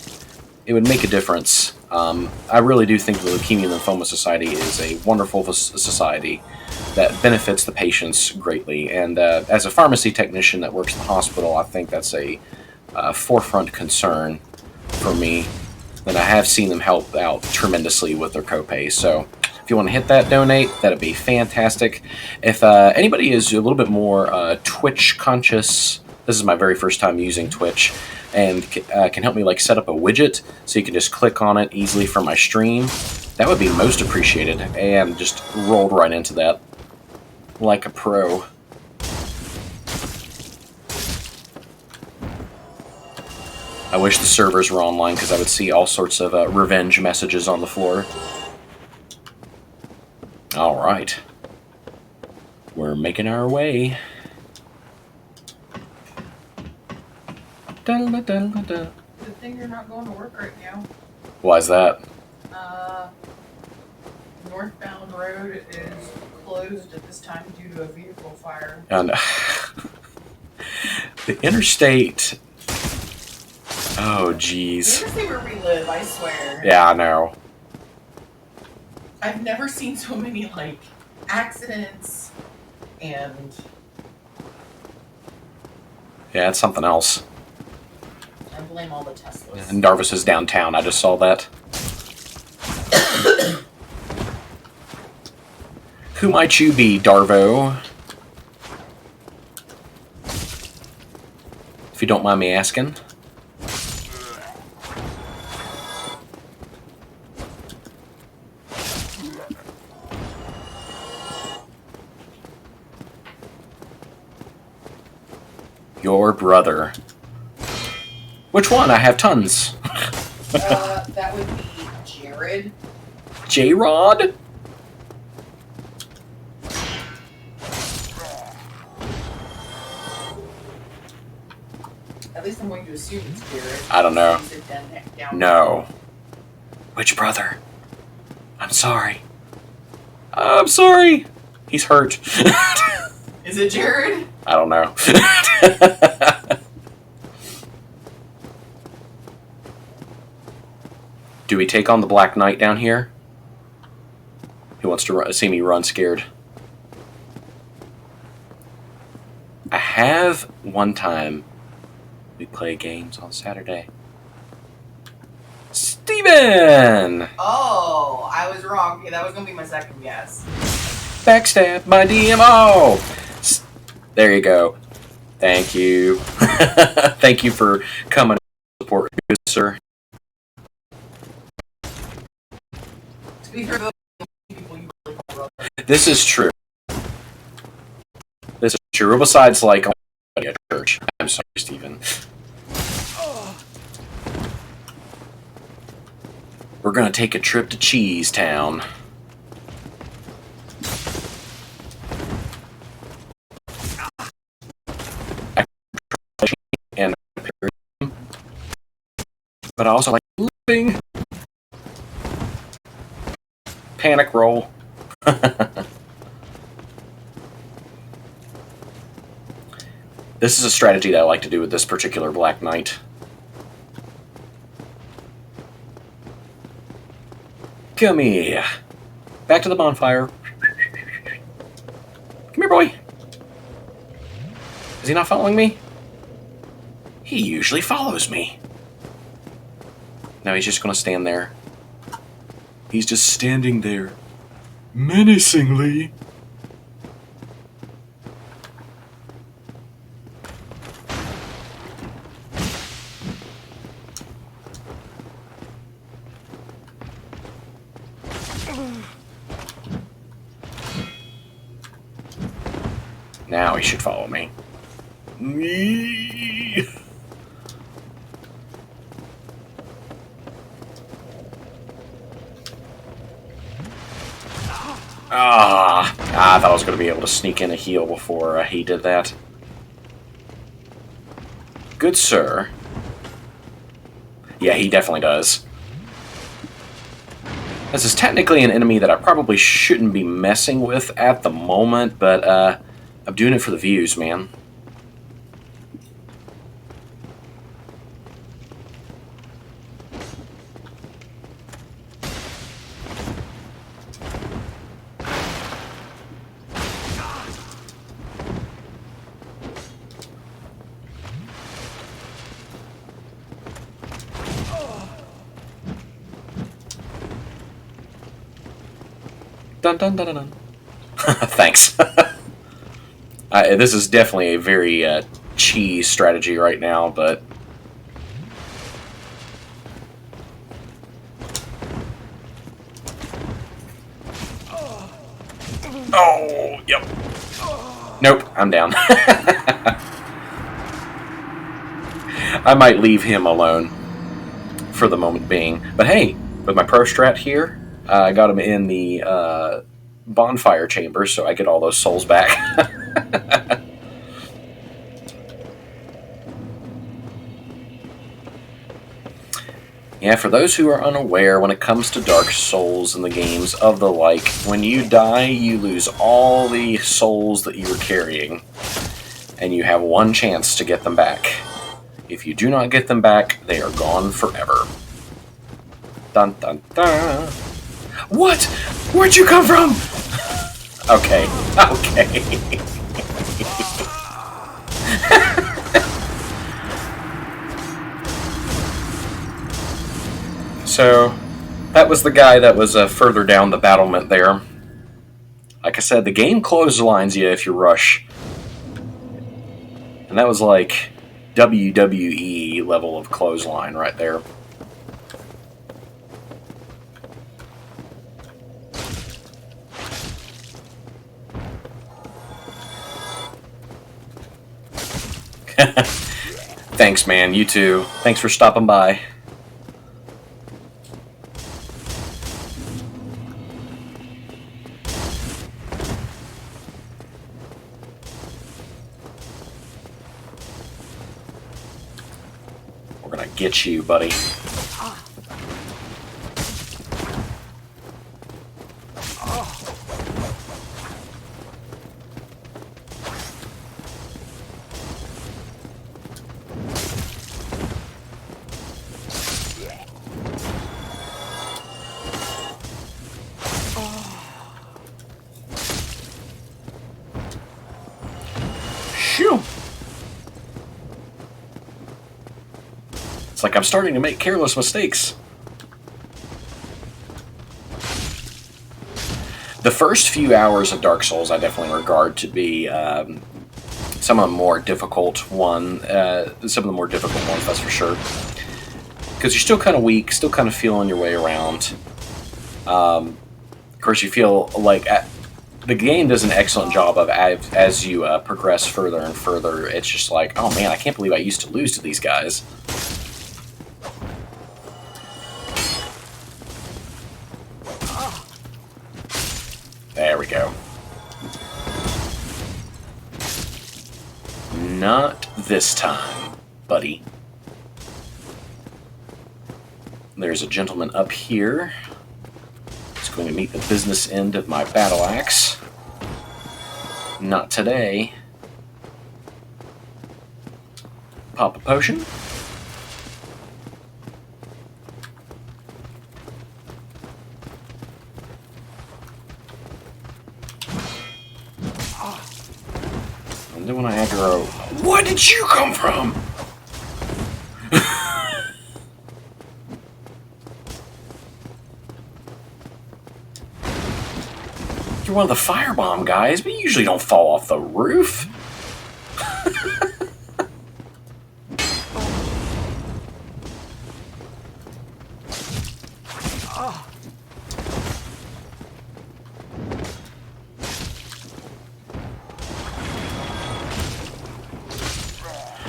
It would make a difference. I really do think the Leukemia and Lymphoma Society is a wonderful society that benefits the patients greatly. And as a pharmacy technician that works in the hospital, I think that's a forefront concern for me. And I have seen them help out tremendously with their copays. So if you want to hit that donate, that'd be fantastic. If anybody is a little bit more Twitch conscious, this is my very first time using Twitch, and can help me like set up a widget so you can just click on it easily from my stream, that would be most appreciated. And just rolled right into that like a pro. I wish the servers were online, because I would see all sorts of revenge messages on the floor. Alright. We're making our way. Good thing you're not going to work right now. Why is that? Northbound road is closed at this time due to a vehicle fire. And the interstate. Oh, jeez. You ever see where we live, I swear. Yeah, I know. I've never seen so many, like, accidents And Yeah, it's something else. I blame all the Teslas. And Darvis is downtown. I just saw that. Who might you be, Darvo? If you don't mind me asking. Your brother. Which one? I have tons. That would be Jared. J-Rod? At least I'm going to assume it's Jared. I don't know. He's down No. Which brother? I'm sorry. I'm sorry. He's hurt. Is it Jared? I don't know. Do we take on the Black Knight down here? He wants to see me run scared. I have one time we play games on Saturday. Steven! Oh, I was wrong. Okay, that was going to be my second guess. Backstab my DMO! There you go. Thank you. Thank you for coming to support, good sir. To be fair, those people you really call brother. This is true. This is true. Besides, like, at church. I'm sorry, Stephen. We're gonna take a trip to Cheese Town. And but I also like looping. Panic roll. This is a strategy that I like to do with this particular Black Knight. Come here. Back to the bonfire. Come here, boy. Is he not following me? He usually follows me. No, he's just going to stand there. He's just standing there. Menacingly. Now he should follow me. I thought I was going to be able to sneak in a heal before he did that. Good sir. Yeah, he definitely does. This is technically an enemy that I probably shouldn't be messing with at the moment, but I'm doing it for the views, man. Dun dun dun dun dun. Thanks. This is definitely a very cheese strategy right now, but oh, yep. Nope, I'm down. I might leave him alone for the moment being, but hey, with my pro strat here, I got him in the bonfire chamber, so I get all those souls back. Yeah, for those who are unaware, when it comes to Dark Souls and the games of the like, when you die, you lose all the souls that you were carrying, and you have one chance to get them back. If you do not get them back, they are gone forever. Dun dun dun. What? Where'd you come from? Okay. Okay. So, that was the guy that was further down the battlement there. Like I said, the game clotheslines you if you rush. And that was like WWE level of clothesline right there. Thanks, man. You too. Thanks for stopping by. We're gonna get you, buddy. Shoo! It's like I'm starting to make careless mistakes. The first few hours of Dark Souls I definitely regard to be some of the more difficult some of the more difficult ones, that's for sure. Because you're still kind of weak, still kind of feeling your way around. Of course, you feel like the game does an excellent job of as you progress further and further. It's just like, oh man, I can't believe I used to lose to these guys. There we go. Not this time, buddy. There's a gentleman up here. He's going to meet the business end of my battle axe. Not today. Pop a potion. And then when I aggro, where did you come from? You're one of the firebomb guys, but you usually don't fall off the roof.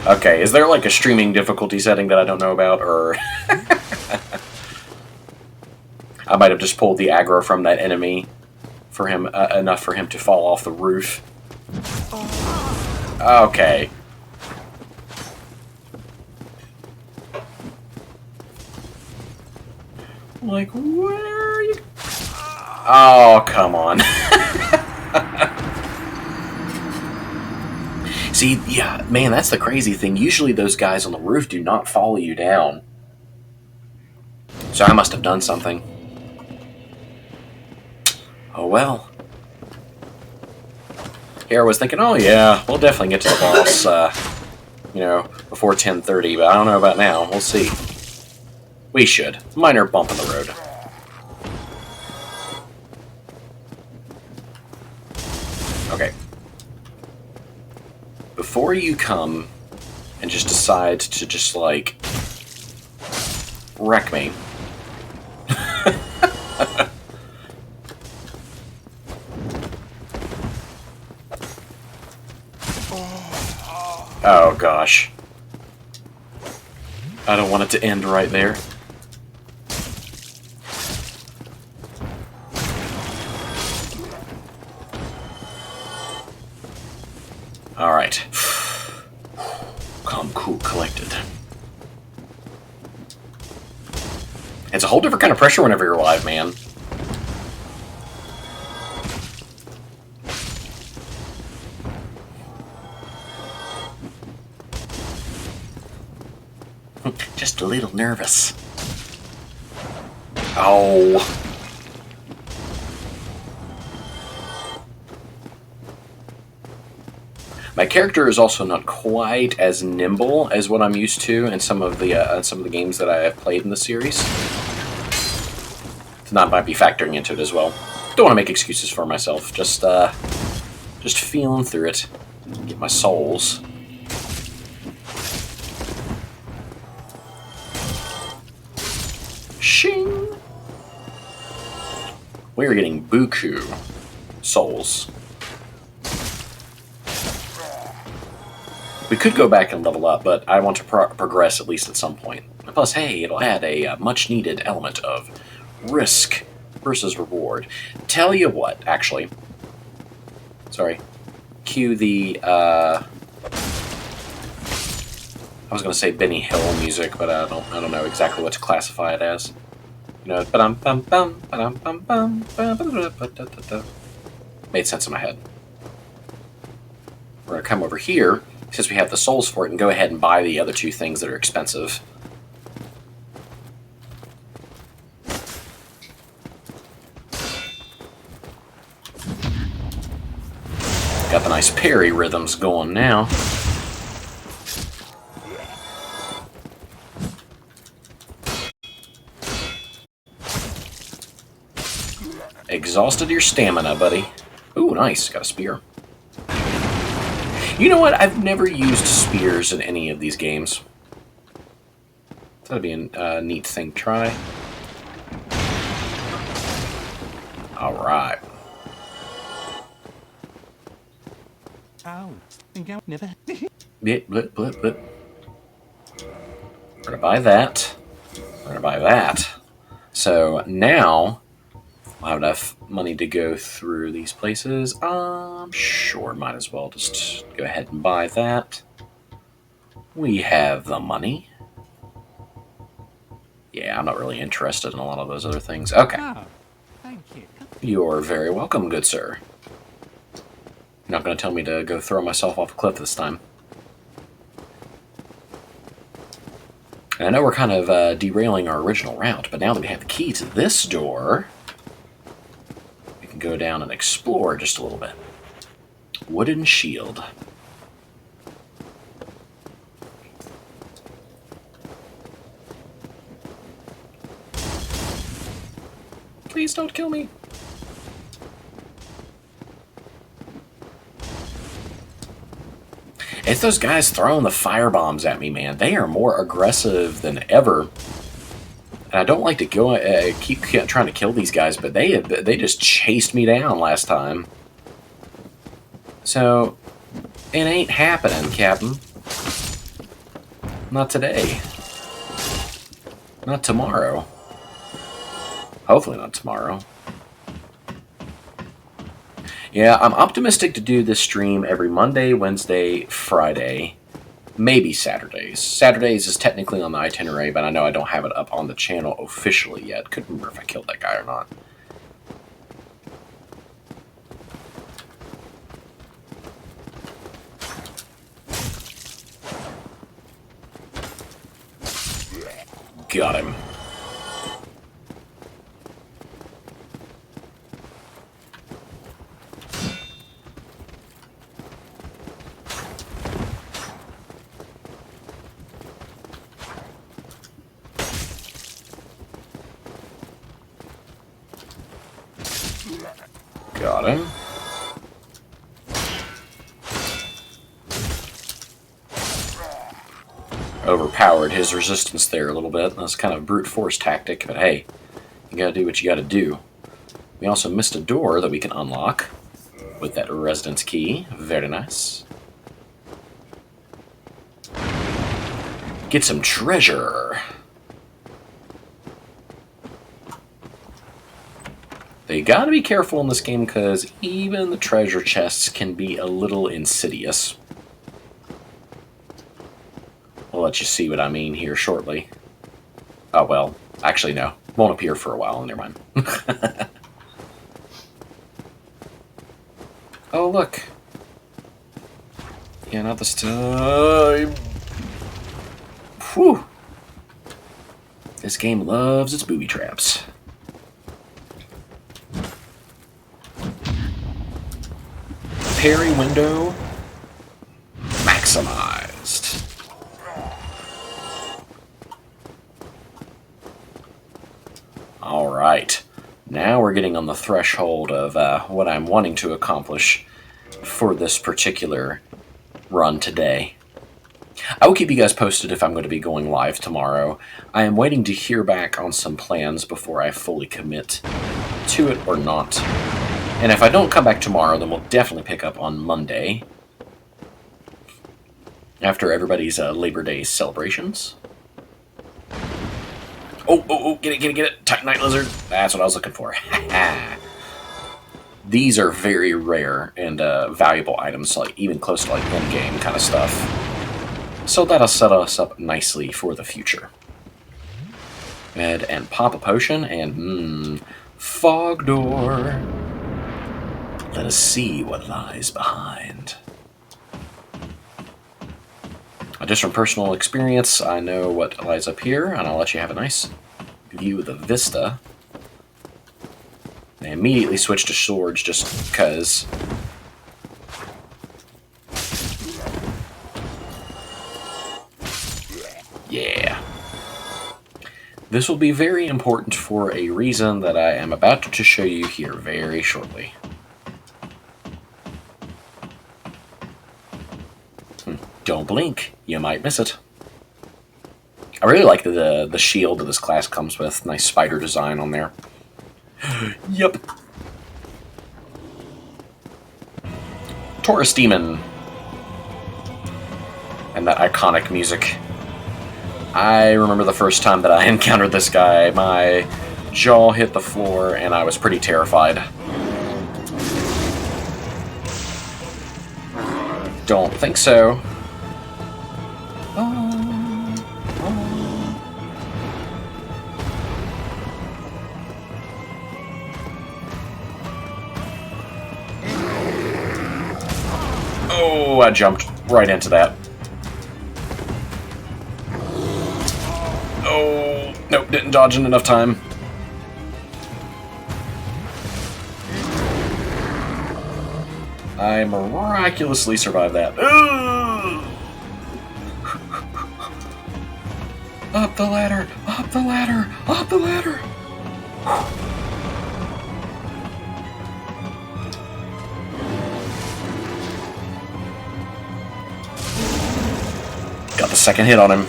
Okay, is there like a streaming difficulty setting that I don't know about, or I might have just pulled the aggro from that enemy for him enough for him to fall off the roof. Okay. Like, where are you? Oh, come on. See, yeah, man, that's the crazy thing. Usually those guys on the roof do not follow you down. So I must have done something. Oh well. Here I was thinking, oh yeah, we'll definitely get to the boss, you know, before 10:30, but I don't know about now. We'll see. We should. Minor bump in the road. Okay. Before you come and just decide to just, like, wreck me. Oh, gosh. I don't want it to end right there. Alright. Calm, cool, collected. It's a whole different kind of pressure whenever you're alive, man. Just a little nervous. Oh. My character is also not quite as nimble as what I'm used to in some of the games that I have played in the series. So that might be factoring into it as well. Don't want to make excuses for myself. Just feeling through it. Get my souls. Shing! We're getting buku souls. We could go back and level up, but I want to progress at least at some point. Plus, hey, it'll add a much-needed element of risk versus reward. Tell you what, actually. Sorry. Cue the, I was going to say Benny Hill music, but I don't know exactly what to classify it as. You know, made sense in my head. We're going to come over here, since we have the souls for it, and go ahead and buy the other two things that are expensive. Got the nice parry rhythms going now. Exhausted your stamina, buddy. Ooh, nice. Got a spear. You know what? I've never used spears in any of these games. That'd be a neat thing to try. Alright. Oh, think I never. Blip, blip, blip, blip. We're gonna buy that. We're gonna buy that. So now we'll have enough money to go through these places. Sure, might as well just go ahead and buy that. We have the money. Yeah, I'm not really interested in a lot of those other things. Okay. Oh, thank you. You're very welcome, good sir. You're not going to tell me to go throw myself off a cliff this time. And I know we're kind of derailing our original route, but now that we have the key to this door, we can go down and explore just a little bit. Wooden shield. Please don't kill me. It's those guys throwing the fire bombs at me, man. They are more aggressive than ever. And I don't like to go keep trying to kill these guys, but they just chased me down last time. So, it ain't happening, Captain. Not today. Not tomorrow. Hopefully not tomorrow. Yeah, I'm optimistic to do this stream every Monday, Wednesday, Friday, maybe Saturdays. Saturdays is technically on the itinerary, but I know I don't have it up on the channel officially yet. Couldn't remember if I killed that guy or not. Got him. Got him. Overpowered his resistance there a little bit. That's kind of a brute force tactic, but hey, you gotta do what you gotta do. We also missed a door that we can unlock with that residence key. Very nice. Get some treasure. You gotta be careful in this game because even the treasure chests can be a little insidious. I'll let you see what I mean here shortly. Oh, well, actually, no. Won't appear for a while. Never mind. Oh, look. Yeah, not this time. Whew. This game loves its booby traps. Parry window. maximized. Alright, now we're getting on the threshold of what I'm wanting to accomplish for this particular run today. I will keep you guys posted if I'm going to be going live tomorrow. I am waiting to hear back on some plans before I fully commit to it or not. And if I don't come back tomorrow, then we'll definitely pick up on Monday, after everybody's Labor Day celebrations. Oh, get it. Titanite lizard. That's what I was looking for. These are very rare and valuable items, like even close to like in-game kind of stuff. So that'll set us up nicely for the future. Go ahead and pop a potion and fog door. Let us see what lies behind. Just from personal experience, I know what lies up here, and I'll let you have a nice view of the vista. I immediately switched to swords just because. Yeah. This will be very important for a reason that I am about to show you here very shortly. Don't blink, you might miss it. I really like the shield that this class comes with. Nice spider design on there. Yep. Taurus Demon. And that iconic music. I remember the first time that I encountered this guy, my jaw hit the floor and I was pretty terrified. Don't think so. Oh, I jumped right into that. Oh, nope, didn't dodge in enough time. I miraculously survived that. Up the ladder! Up the ladder! Up the ladder! Got the second hit on him.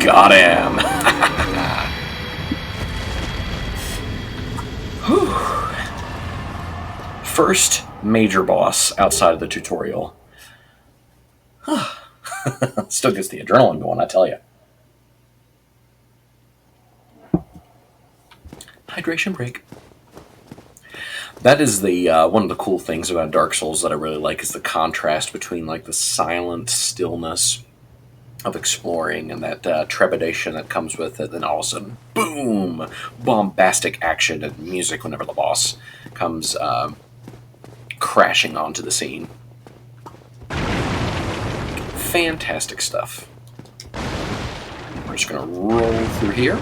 Got him! First major boss outside of the tutorial. Still gets the adrenaline going, I tell you. Hydration break. That is the one of the cool things about Dark Souls that I really like, is the contrast between like the silent stillness of exploring and that trepidation that comes with it, and all of a sudden, boom, bombastic action and music whenever the boss comes crashing onto the scene. Fantastic stuff. We're just gonna roll through here.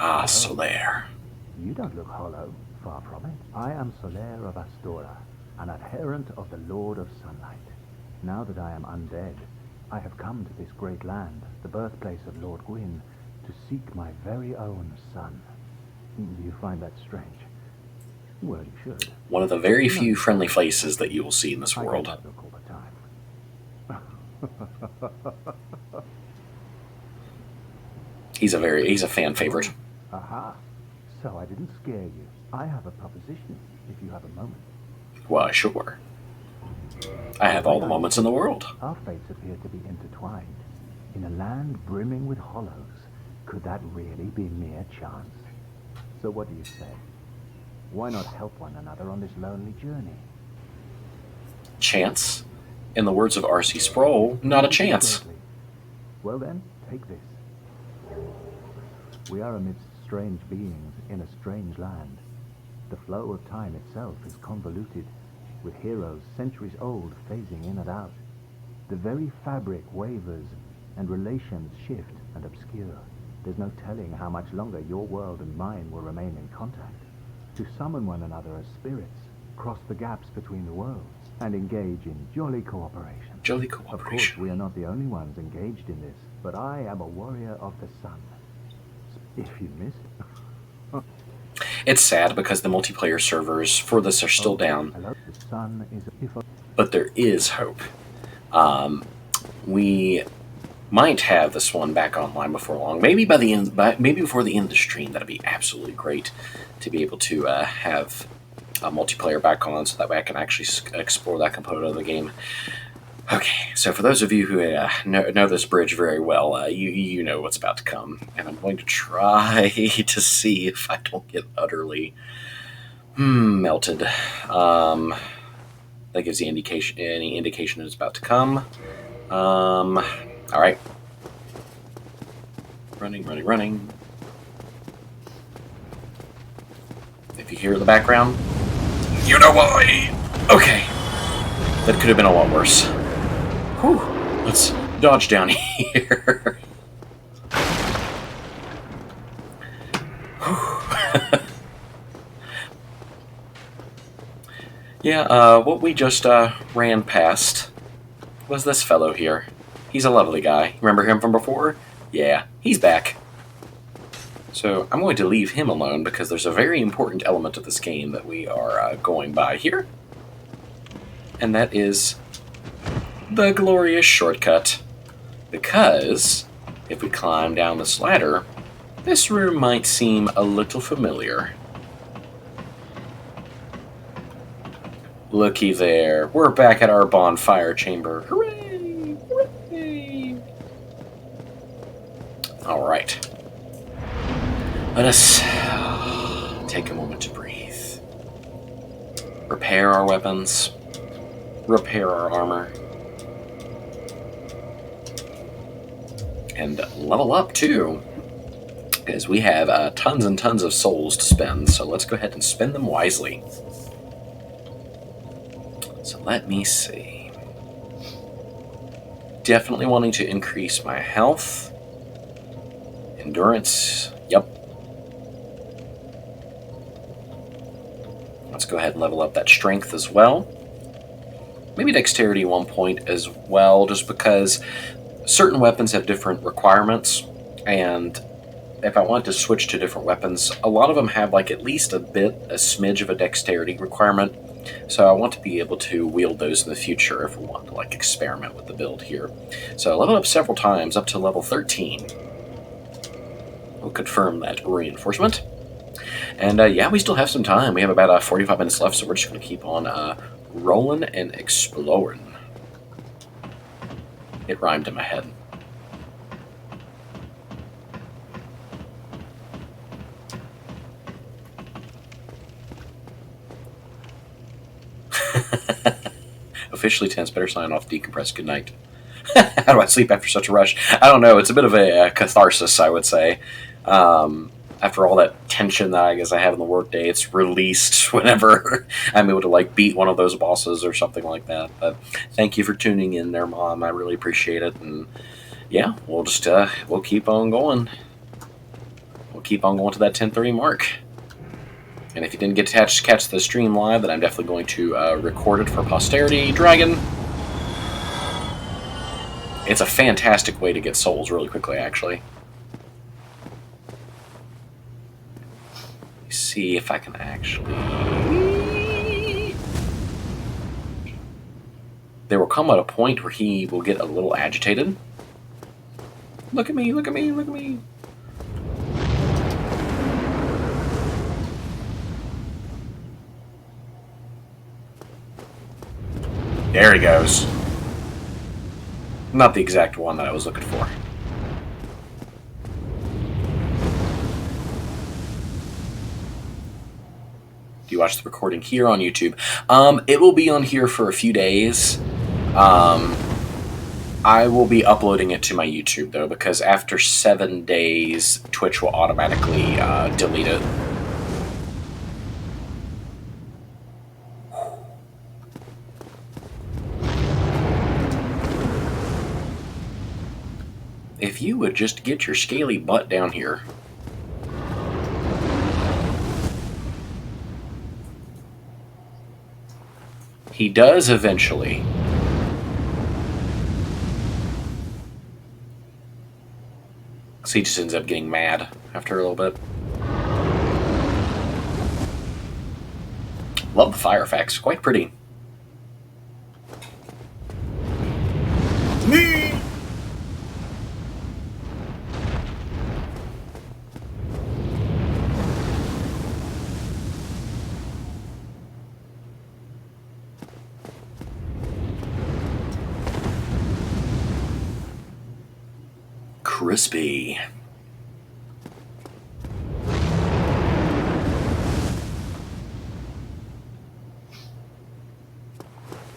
Ah, Solaire. You don't look hollow, far from it. I am Solaire of Astora, an adherent of the Lord of Sunlight. Now that I am undead, I have come to this great land, the birthplace of Lord Gwyn, to seek my very own son. Do you find that strange? Well, you should. One of the very few friendly faces that you will see in this world. I look all the time. He's a fan favorite. Aha. So I didn't scare you. I have a proposition, if you have a moment. Why, sure. I have all the moments in the world. Our fates appear to be intertwined. In a land brimming with hollows, could that really be mere chance? So what do you say? Why not help one another on this lonely journey? Chance? In the words of R.C. Sproul, not a chance. Gladly. Well then, take this. We are amidst strange beings in a strange land. The flow of time itself is convoluted, with heroes centuries old phasing in and out. The very fabric wavers, and relations shift and obscure. There's no telling how much longer your world and mine will remain in contact. To summon one another as spirits, cross the gaps between the worlds, and engage in jolly cooperation. Jolly Of course, cooperation. we are not the only ones engaged in this, but I am a warrior of the sun. If you missed. It's sad because the multiplayer servers for this are still down, Hello, the sun is but there is hope. We might have this one back online before long. Maybe by the end, maybe before the end of the stream. That'd be absolutely great to be able to have a multiplayer back on, so that way I can actually explore that component of the game. Okay, so for those of you who know this bridge very well, you know what's about to come, and I'm going to try to see if I don't get utterly melted. That gives the indication, any indication it's about to come. All right, running. If you hear it in the background, you know why. Okay, that could have been a lot worse. Whew. Let's dodge down here. Yeah, what we just ran past was this fellow here. He's a lovely guy. Remember him from before? Yeah, he's back. So I'm going to leave him alone because there's a very important element of this game that we are going by here. And that is the glorious shortcut. Because if we climb down this ladder, this room might seem a little familiar. Looky there. We're back at our bonfire chamber. Hooray! Hooray! Alright. Let us take a moment to breathe. Repair our weapons. Repair our armor. And level up, too. Because we have tons and tons of souls to spend, so let's go ahead and spend them wisely. So let me see. Definitely wanting to increase my health. Endurance. Yep. Let's go ahead and level up that strength as well. Maybe dexterity 1 point as well, just because certain weapons have different requirements, and if I want to switch to different weapons, a lot of them have like at least a smidge of a dexterity requirement. So I want to be able to wield those in the future if we want to like experiment with the build here. So I leveled up several times up to level 13. We'll confirm that reinforcement. And yeah, we still have some time. We have about 45 minutes left, so we're just going to keep on rolling and exploring. It rhymed in my head. Officially tense, better sign off, decompress, good night. How do I sleep after such a rush? I don't know, it's a bit of a catharsis, I would say. After all that tension that I guess I have in the workday, it's released whenever I'm able to like beat one of those bosses or something like that. But thank you for tuning in there, Mom. I really appreciate it. And yeah, we'll just we'll keep on going. We'll keep on going to that 10:30 mark. And if you didn't get to catch the stream live, then I'm definitely going to record it for posterity. Dragon. It's a fantastic way to get souls really quickly, actually. See if I can actually... There will come at a point where he will get a little agitated. Look at me, look at me, look at me. There he goes. Not the exact one that I was looking for. you watch the recording here on YouTube. It will be on here for a few days. I will be uploading it to my YouTube, though, because after 7 days, Twitch will automatically delete it. If you would just get your scaly butt down here. He does eventually. So he just ends up getting mad after a little bit. Love the fire effects. Quite pretty. Crispy.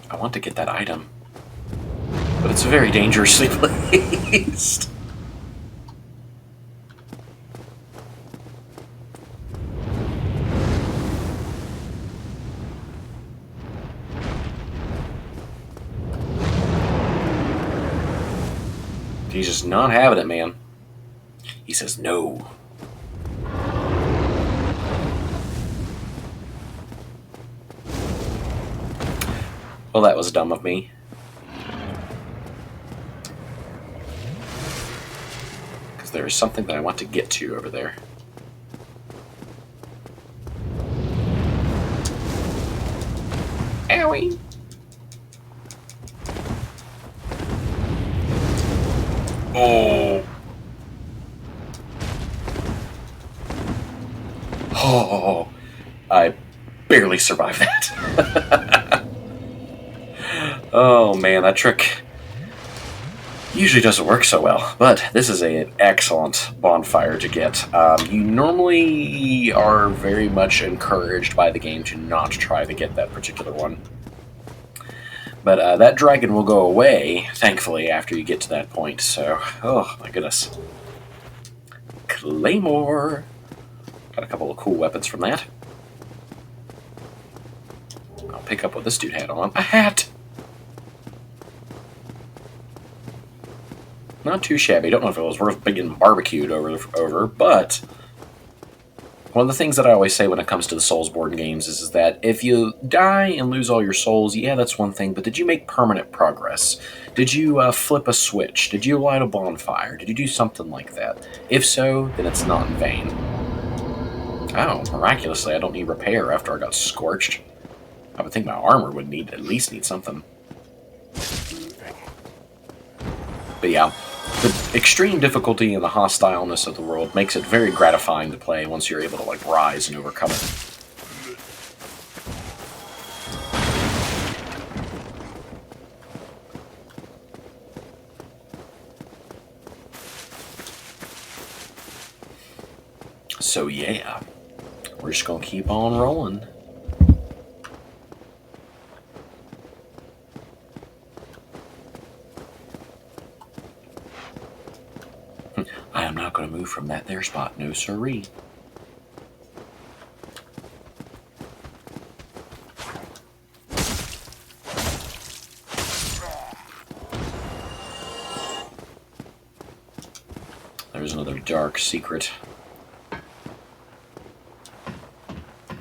I want to get that item, but it's very dangerously placed. He's just not having it, man. He says no. Well, that was dumb of me. Because there is something that I want to get to over there. Owie! Oh! Oh! I barely survived that. Oh man, that trick usually doesn't work so well, but this is an excellent bonfire to get. You normally are very much encouraged by the game to not try to get that particular one. But that dragon will go away, thankfully, after you get to that point, so... Oh, my goodness. Claymore! Got a couple of cool weapons from that. I'll pick up what this dude had on. A hat! Not too shabby. Don't know if it was worth getting barbecued over, but... One of the things that I always say when it comes to the Soulsborne games is that if you die and lose all your souls, yeah, that's one thing, but did you make permanent progress? Did you flip a switch? Did you light a bonfire? Did you do something like that? If so, then it's not in vain. Oh, miraculously, I don't need repair after I got scorched. I would think my armor would at least need something. But yeah. The extreme difficulty and the hostileness of the world makes it very gratifying to play once you're able to, like, rise and overcome it. So yeah, we're just gonna keep on rolling. I am not going to move from that there spot. No siree. There's another dark secret. I'm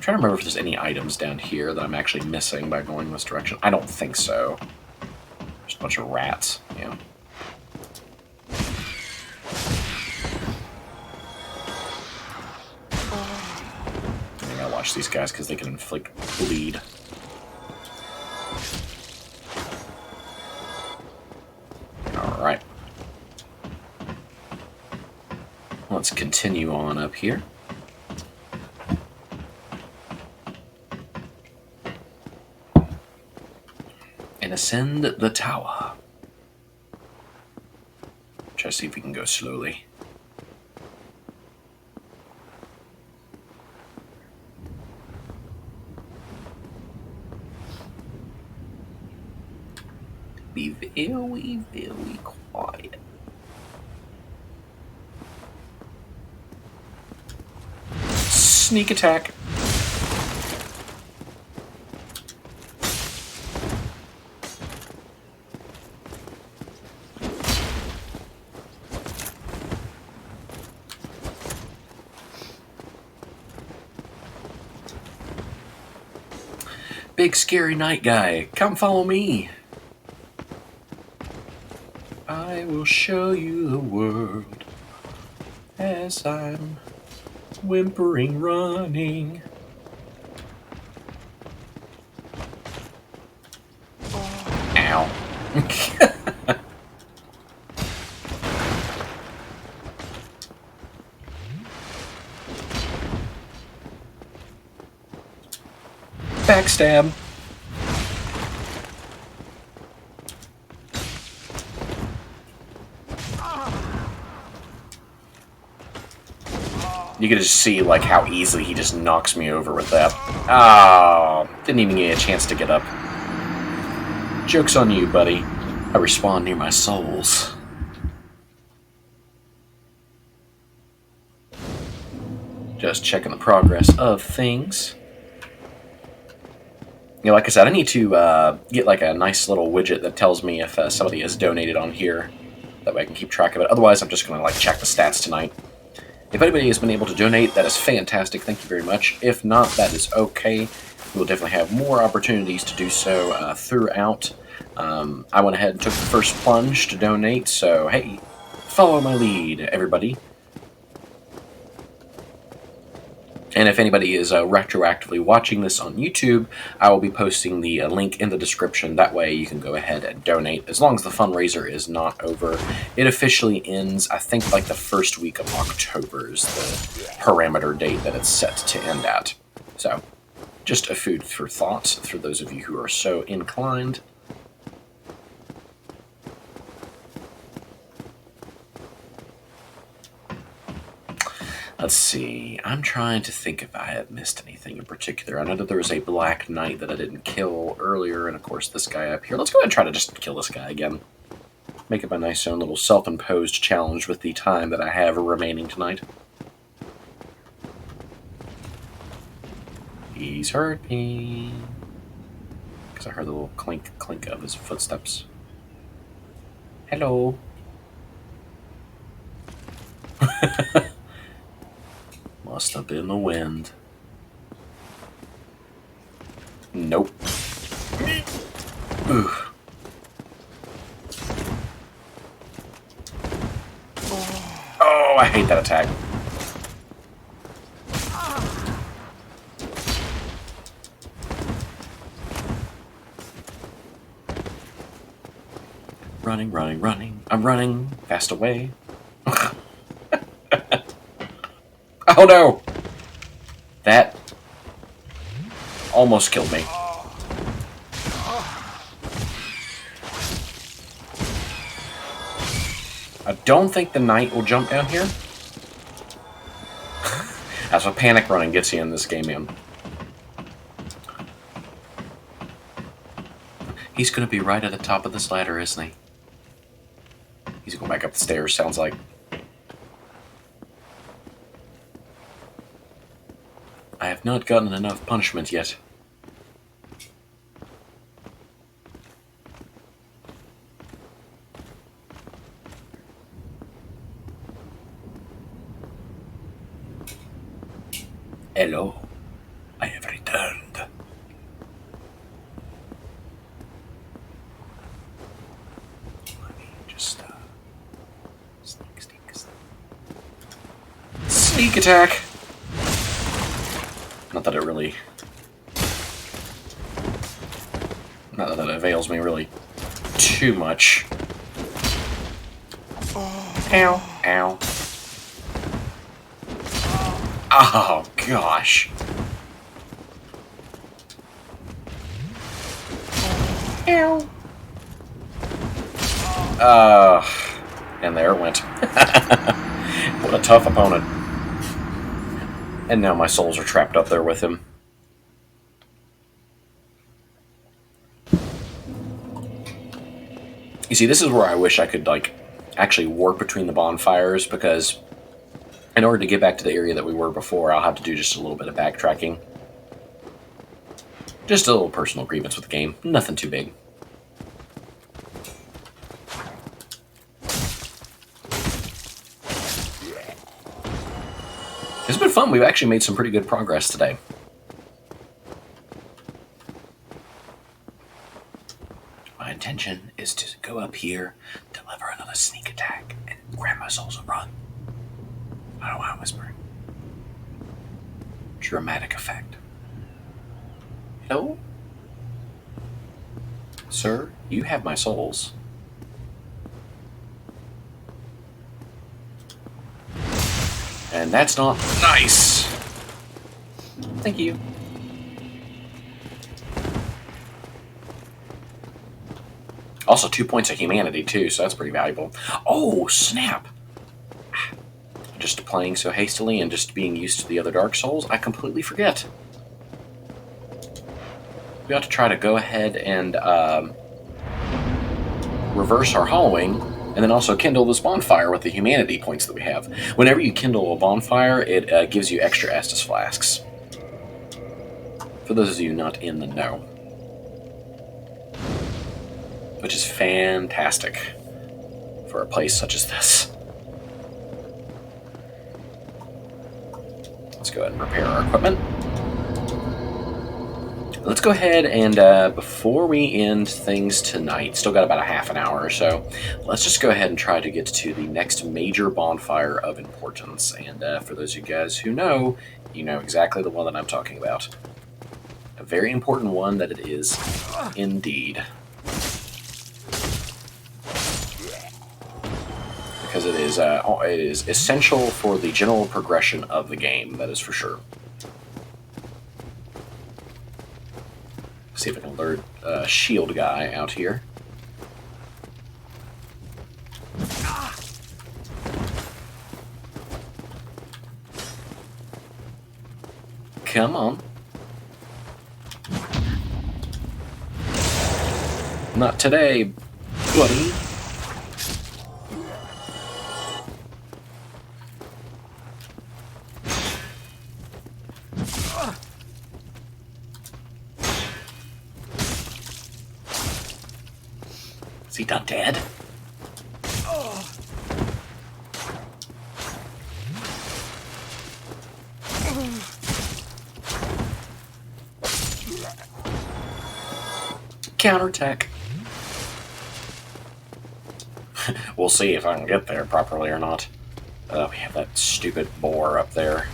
trying to remember if there's any items down here that I'm actually missing by going this direction. I don't think so. Just a bunch of rats, yeah. These guys because they can inflict bleed. Alright. Let's continue on up here. And ascend the tower. Try to see if we can go slowly. Be very, very quiet. Sneak attack. Big scary night guy, come follow me. I will show you the world as I'm whimpering, running. Ow. Backstab. You can just see like how easily he just knocks me over with that. Oh, didn't even get a chance to get up. Joke's on you, buddy. I respawn near my souls. Just checking the progress of things. You know, like I said, I need to get like a nice little widget that tells me if somebody has donated on here. That way I can keep track of it. Otherwise, I'm just going to like check the stats tonight. If anybody has been able to donate, that is fantastic. Thank you very much. If not, that is okay. We will definitely have more opportunities to do so throughout. I went ahead and took the first plunge to donate, so hey, follow my lead, everybody. And if anybody is retroactively watching this on YouTube, I will be posting the link in the description. That way you can go ahead and donate. As long as the fundraiser is not over. It officially ends, I think, like the first week of October is the parameter date that it's set to end at. So, just a food for thought for those of you who are so inclined. Let's see, I'm trying to think if I have missed anything in particular. I know that there was a Black Knight that I didn't kill earlier, and of course this guy up here. Let's go ahead and try to just kill this guy again. Make it my nice own little self-imposed challenge with the time that I have remaining tonight. He's hurt me. Because I heard the little clink, clink of his footsteps. Hello. Must have been the wind. Nope. Ooh. Oh, I hate that attack. Running, running, running. I'm running. Fast away. Oh no! That almost killed me. I don't think the knight will jump down here. That's what panic running gets you in this game, man. He's gonna be right at the top of this ladder, isn't he? He's going back up the stairs, sounds like. I have not gotten enough punishment yet. Hello, I have returned. Let me just sneak attack. Not that it really... Not that it avails me really too much. Ow, ow. Oh, gosh. Ow. And there it went. What a tough opponent. And now my souls are trapped up there with him. You see, this is where I wish I could, like, actually warp between the bonfires, because in order to get back to the area that we were before, I'll have to do just a little bit of backtracking. Just a little personal grievance with the game. Nothing too big. It's been fun. We've actually made some pretty good progress today. My intention is to go up here, deliver another sneak attack, and grab my souls and run. I don't know why I'm whispering. Dramatic effect. Hello? Sir, you have my souls. And that's not nice. Thank you. Also, 2 points of humanity, too, so that's pretty valuable. Oh, snap! Just playing so hastily and just being used to the other Dark Souls, I completely forget. We ought to try to go ahead and reverse our hollowing, and then also kindle this bonfire with the humanity points that we have. Whenever you kindle a bonfire, it gives you extra Estus flasks. For those of you not in the know. Which is fantastic for a place such as this. Let's go ahead and repair our equipment. Let's go ahead and, before we end things tonight, still got about a half an hour or so, let's just go ahead and try to get to the next major bonfire of importance. And for those of you guys who know, you know exactly the one that I'm talking about. A very important one that it is, indeed. Because it is essential for the general progression of the game, that is for sure. See if I can lure shield guy out here. Come on. Not today, buddy. Is he done dead? Counterattack. We'll see if I can get there properly or not. We have that stupid boar up there.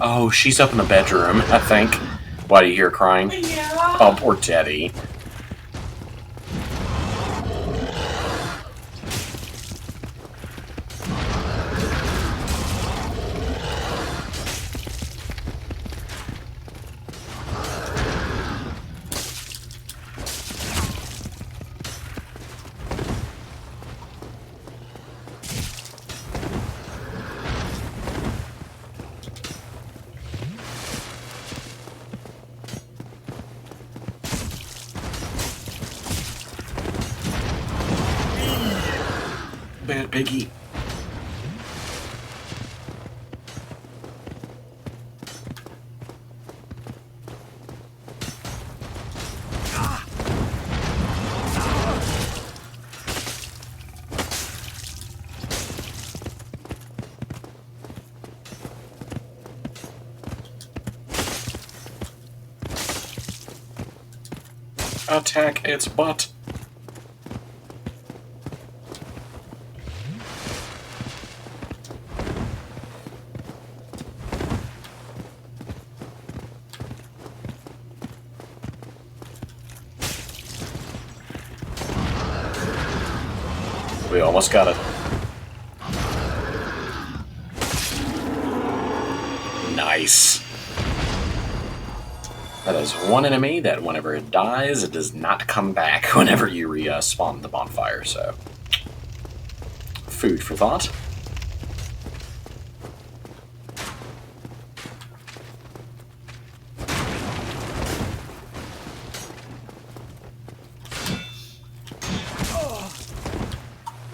Oh, she's up in the bedroom, I think. Why do you hear her crying? Yeah. Oh, poor Teddy. Bad piggy. Attack its butt. We almost got it. Nice. That is one enemy that whenever it dies, it does not come back whenever you respawn the bonfire, so Food for thought.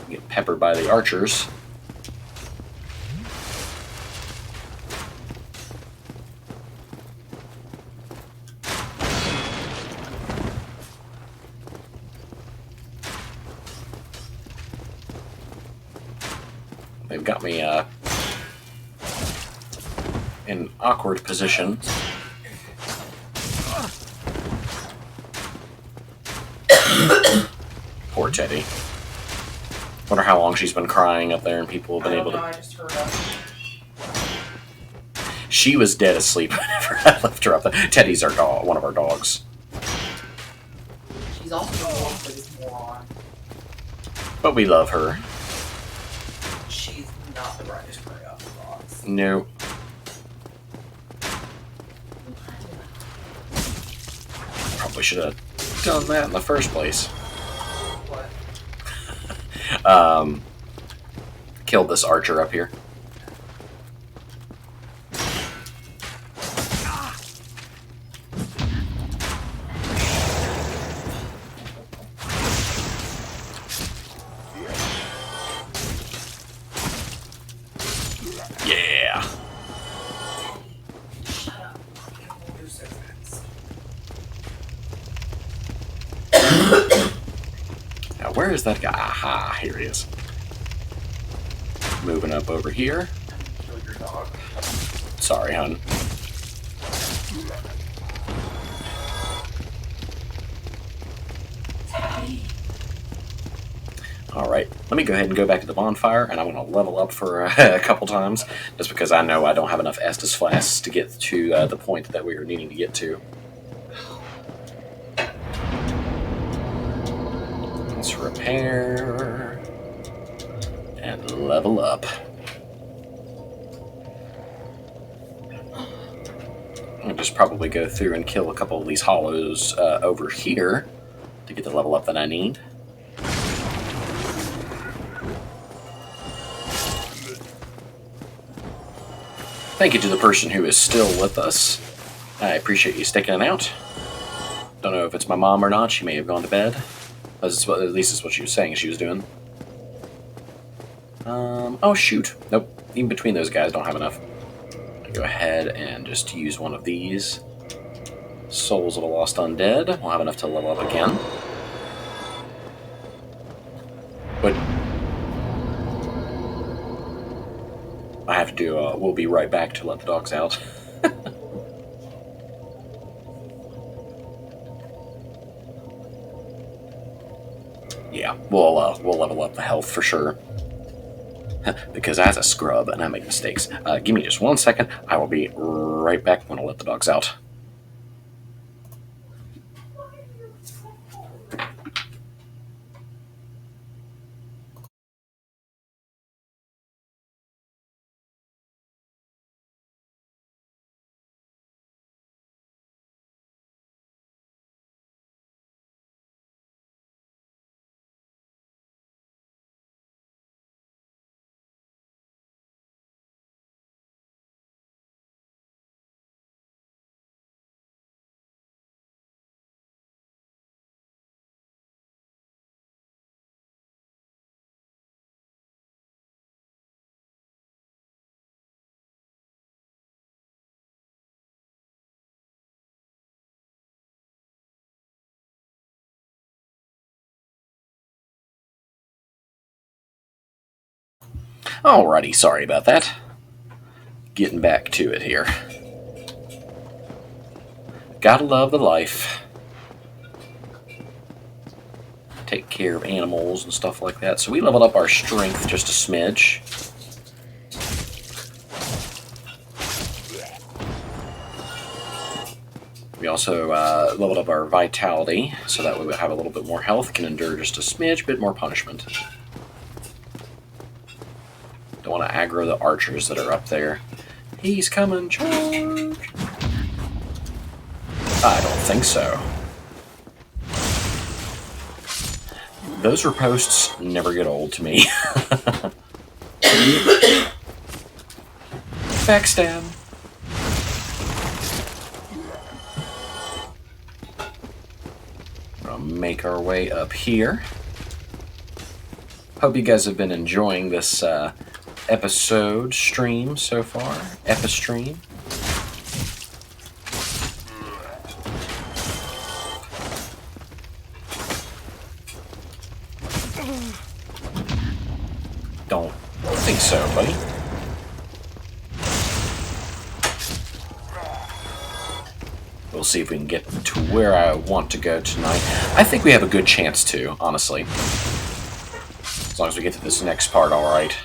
Get peppered by the archers. They've got me in an awkward position. Poor Teddy. Wonder how long she's been crying up there and people have been able to... I just heard her. She was dead asleep whenever I left her up there. Teddy's our dog, one of our dogs. She's also the one for this moron. But we love her. She's not the brightest gray out of the box. No. Probably should have done that in the first place. What? Killed this archer up here. Yeah. Shut up. You will do so fast. Now, where is that guy? Aha, here he is. Moving up over here. Kill your dog. Sorry, hun. Alright, let me go ahead and go back to the bonfire, and I'm going to level up for a couple times, just because I know I don't have enough Estus flasks to get to the point that we are needing to get to. Let's repair and level up. I'll just probably go through and kill a couple of these hollows over here to get the level up that I need. Thank you to the person who is still with us. I appreciate you sticking it out. Don't know if it's my mom or not. She may have gone to bed. At least it's what she was saying she was doing. Oh shoot. Nope. Even between those guys, don't have enough. I'll go ahead and just use one of these. Souls of the Lost Undead. We'll have enough to level up again. But I have to, we'll be right back to let the dogs out. Yeah, we'll level up the health for sure. Because as a scrub and I make mistakes. Give me just 1 second. I will be right back when I let the dogs out. Alrighty, sorry about that. Getting back to it here. Gotta love the life. Take care of animals and stuff like that. So we leveled up our strength just a smidge. We also leveled up our vitality, so that way we'll have a little bit more health, can endure just a smidge bit more punishment. Don't want to aggro the archers that are up there. He's coming, charge! I don't think so. Those riposts never get old to me. Backstab. We'll make our way up here. Hope you guys have been enjoying this episode stream so far. Epistream. Don't think so, buddy. We'll see if we can get to where I want to go tonight. I think we have a good chance to, honestly. As long as we get to this next part, alright.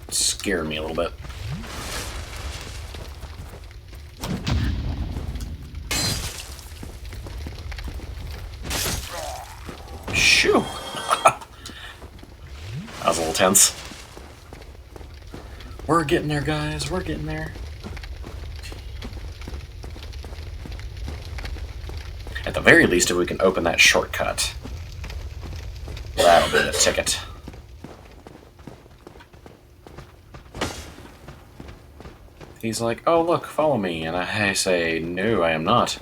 Scared me a little bit. Shoo! That was a little tense. We're getting there, guys. We're getting there. At the very least, if we can open that shortcut, that'll be the ticket. He's like, oh, look, follow me. And I say, no, I am not.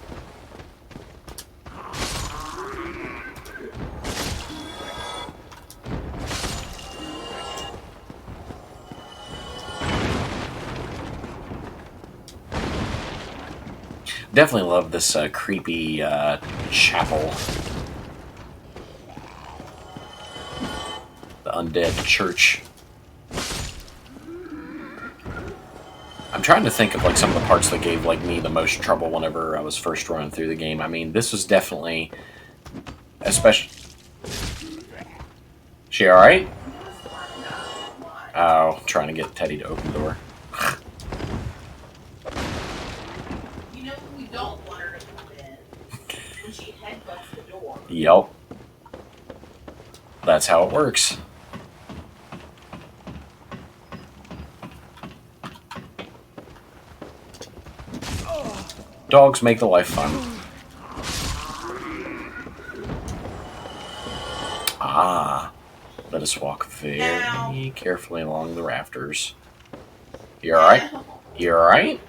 Definitely love this creepy chapel. The undead church. I'm trying to think of like some of the parts that gave like me the most trouble whenever I was first running through the game. I mean, this was definitely, especially. She all right? Oh, trying to get Teddy to open the door. Don't want her to come in when she headbutts the door. Yep. That's how it works. Dogs make the life fun. Ah. Let us walk very carefully along the rafters. You alright? You alright?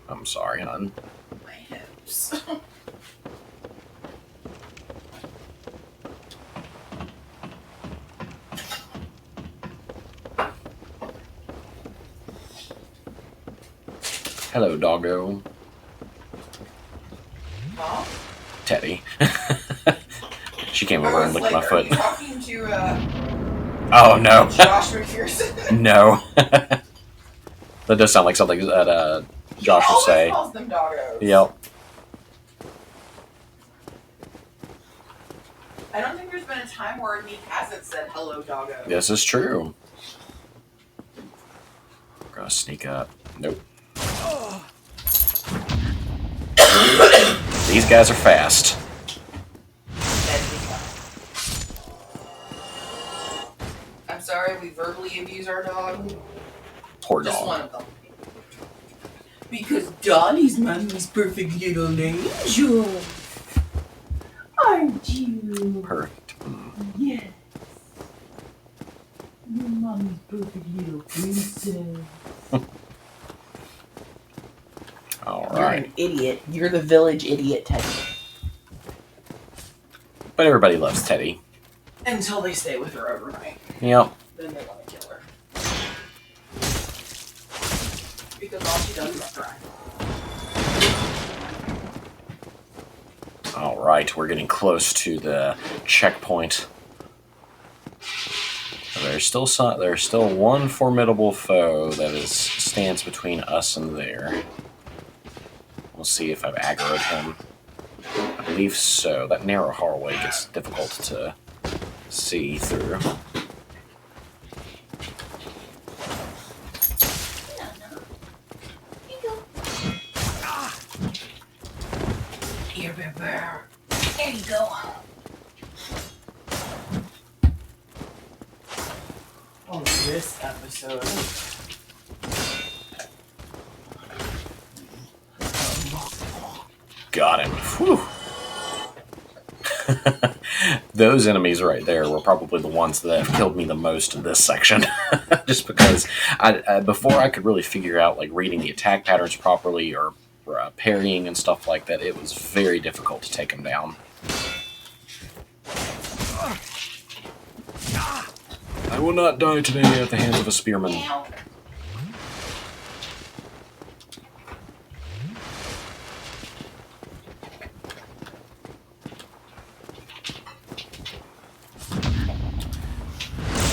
I'm sorry, hon. My hips. Hello, doggo. Mom? Teddy. She came over and licked my foot. Are you talking to, Oh, no. Josh McPherson? No. That does sound like something that Josh would say. He always calls them doggos. Yep. I don't think there's been a time where he hasn't said hello, doggo. This is true. We're gonna sneak up. Nope. These guys are fast. I'm sorry, we verbally abuse our dog. Poor Just dog. one of them. Because Dolly's mommy's perfect little angel. Aren't you? Perfect. Yes. Your mommy's perfect little princess. All You're right. an idiot. You're the village idiot, Teddy. But everybody loves Teddy. Until they stay with her overnight. Yep. Then they want to kill her. Because all she does is cry. All right, we're getting close to the checkpoint. There's still one formidable foe that stands between us and there. We'll see if I've aggroed him. I believe so. That narrow hallway gets difficult to see through. Here, bear. There you go. Oh, this episode. Whew. Those enemies right there were probably the ones that have killed me the most in this section. Just because before I could really figure out like reading the attack patterns properly or parrying and stuff like that, it was very difficult to take them down. I will not die today at the hands of a spearman.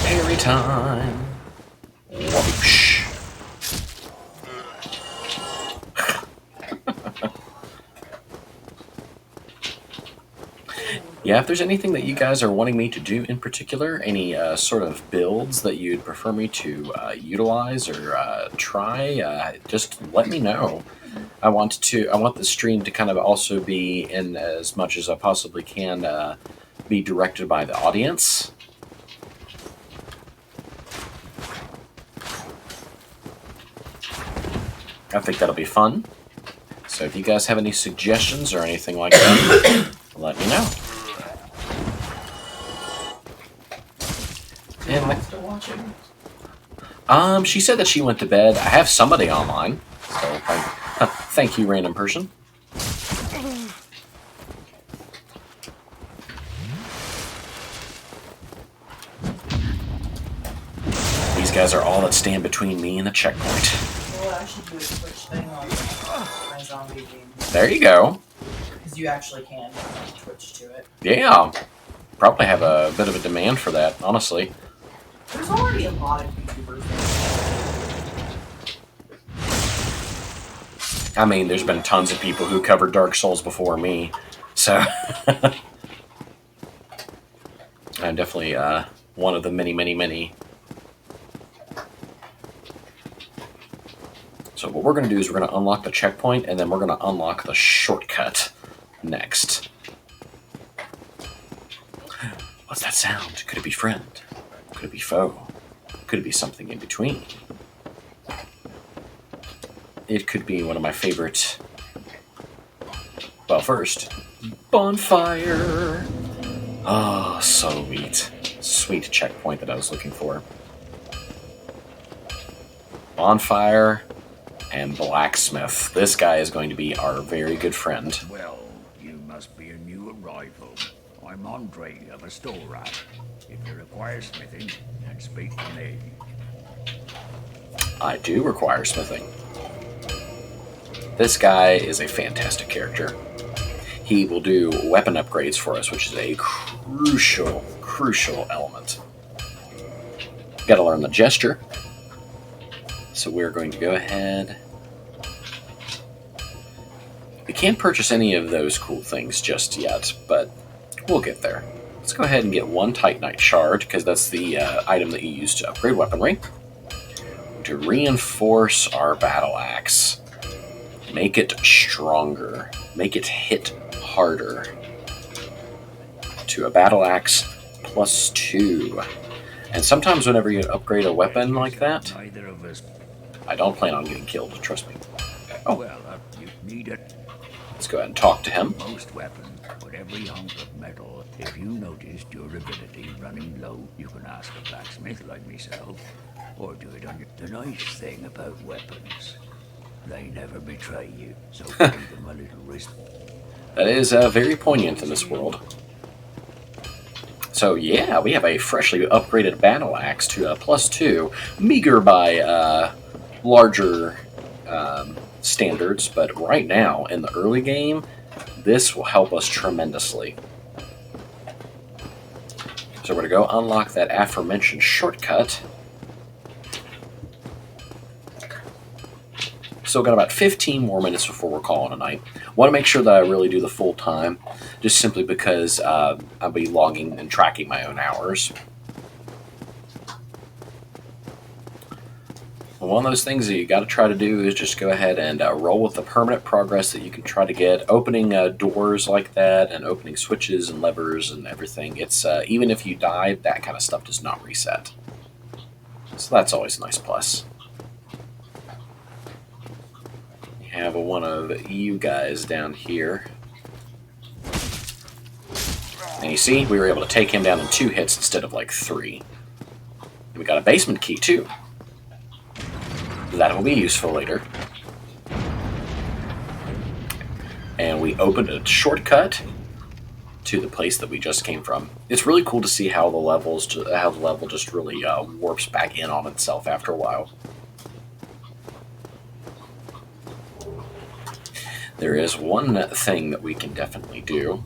Parry time. Whoosh. Yeah, if there's anything that you guys are wanting me to do in particular, any sort of builds that you'd prefer me to utilize or try, just let me know. I want the stream to kind of also be, in as much as I possibly can, be directed by the audience. I think that'll be fun. So if you guys have any suggestions or anything like that, let me know. And Still watching? she said that she went to bed. I have somebody online, so thank you, random person. These guys are all that stand between me and the checkpoint. Well, I should do a Twitch thing on my zombie game. There you go. Because you actually can Twitch to it. Yeah. Probably have a bit of a demand for that, honestly. There's already a lot of YouTubers there. I mean, there's been tons of people who covered Dark Souls before me, so I'm definitely one of the many, many, many. So what we're going to do is we're going to unlock the checkpoint, and then we're going to unlock the shortcut next. What's that sound? Could it be friend? Could it be foe? Could it be something in between? It could be one of my favorite... Well, first, bonfire! Oh, so sweet. Sweet checkpoint that I was looking for. Bonfire and blacksmith. This guy is going to be our very good friend. Well, you must be a new arrival. I'm Andre of Astora. If you require smithing, then speak to me. I do require smithing. This guy is a fantastic character. He will do weapon upgrades for us, which is a crucial element. Got to learn the gesture. So we're going to go ahead. We can't purchase any of those cool things just yet, but we'll get there. Let's go ahead and get one Titanite shard, because that's the item that you use to upgrade weaponry. To reinforce our battle axe. Make it stronger. Make it hit harder. To a battle axe +2. And sometimes whenever you upgrade a weapon like that, Neither of us. I don't plan on getting killed, trust me. Oh, Well, you need it. let's go ahead and talk to him. Most weapons, but every hunk of metal. If you notice durability running low, you can ask a blacksmith like myself, or do it on your... The nice thing about weapons, they never betray you, so give them a little respect. That is very poignant in this world. So yeah, we have a freshly upgraded battle axe to a +2, meager by larger standards, but right now in the early game, this will help us tremendously. So we're going to go unlock that aforementioned shortcut. Still got about 15 more minutes before we're calling a night. Want to make sure that I really do the full time, just simply because I'll be logging and tracking my own hours. One of those things that you got to try to do is just go ahead and roll with the permanent progress that you can try to get. Opening doors like that and opening switches and levers and everything. It's even if you died, that kind of stuff does not reset. So that's always a nice plus. You have one of you guys down here. And you see, we were able to take him down in 2 hits instead of like 3. And we got a basement key too. That will be useful later. And we opened a shortcut to the place that we just came from. It's really cool to see how the level just really warps back in on itself after a while. There is one thing that we can definitely do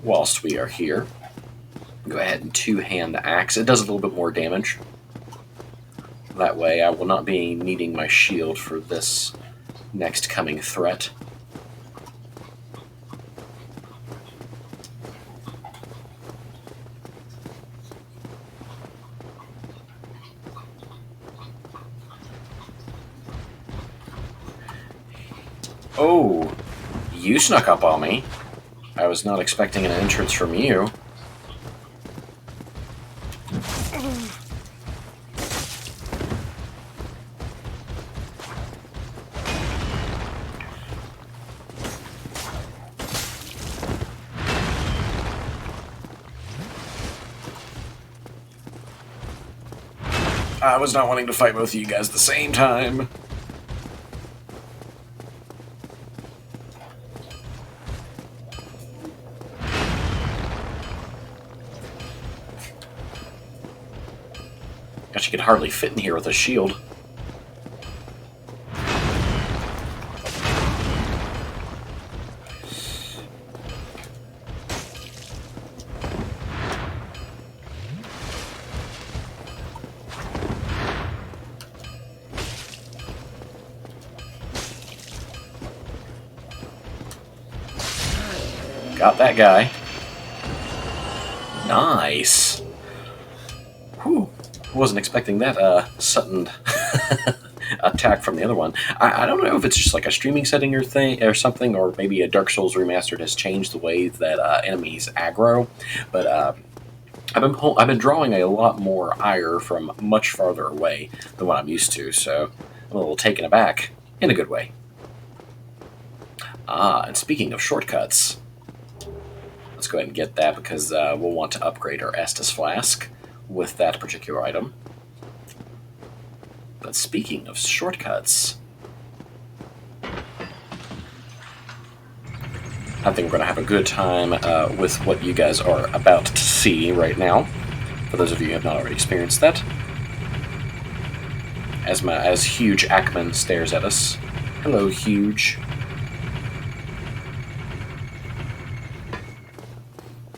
whilst we are here. Go ahead and 2-hand the axe. It does a little bit more damage. That way I will not be needing my shield for this next coming threat. Oh, you snuck up on me. I was not expecting an entrance from you. I was not wanting to fight both of you guys at the same time. Gosh, you could hardly fit in here with a shield. Got that guy. Nice. Whew. Wasn't expecting that sudden attack from the other one. I don't know if it's just like a streaming setting or something, or maybe a Dark Souls Remastered has changed the way that enemies aggro. But I've been drawing a lot more ire from much farther away than what I'm used to, so I'm a little taken aback in a good way. And speaking of shortcuts, let's go ahead and get that because we'll want to upgrade our Estus Flask with that particular item. But speaking of shortcuts, I think we're going to have a good time with what you guys are about to see right now, for those of you who have not already experienced that. As Huge Ackman stares at us. Hello, Huge.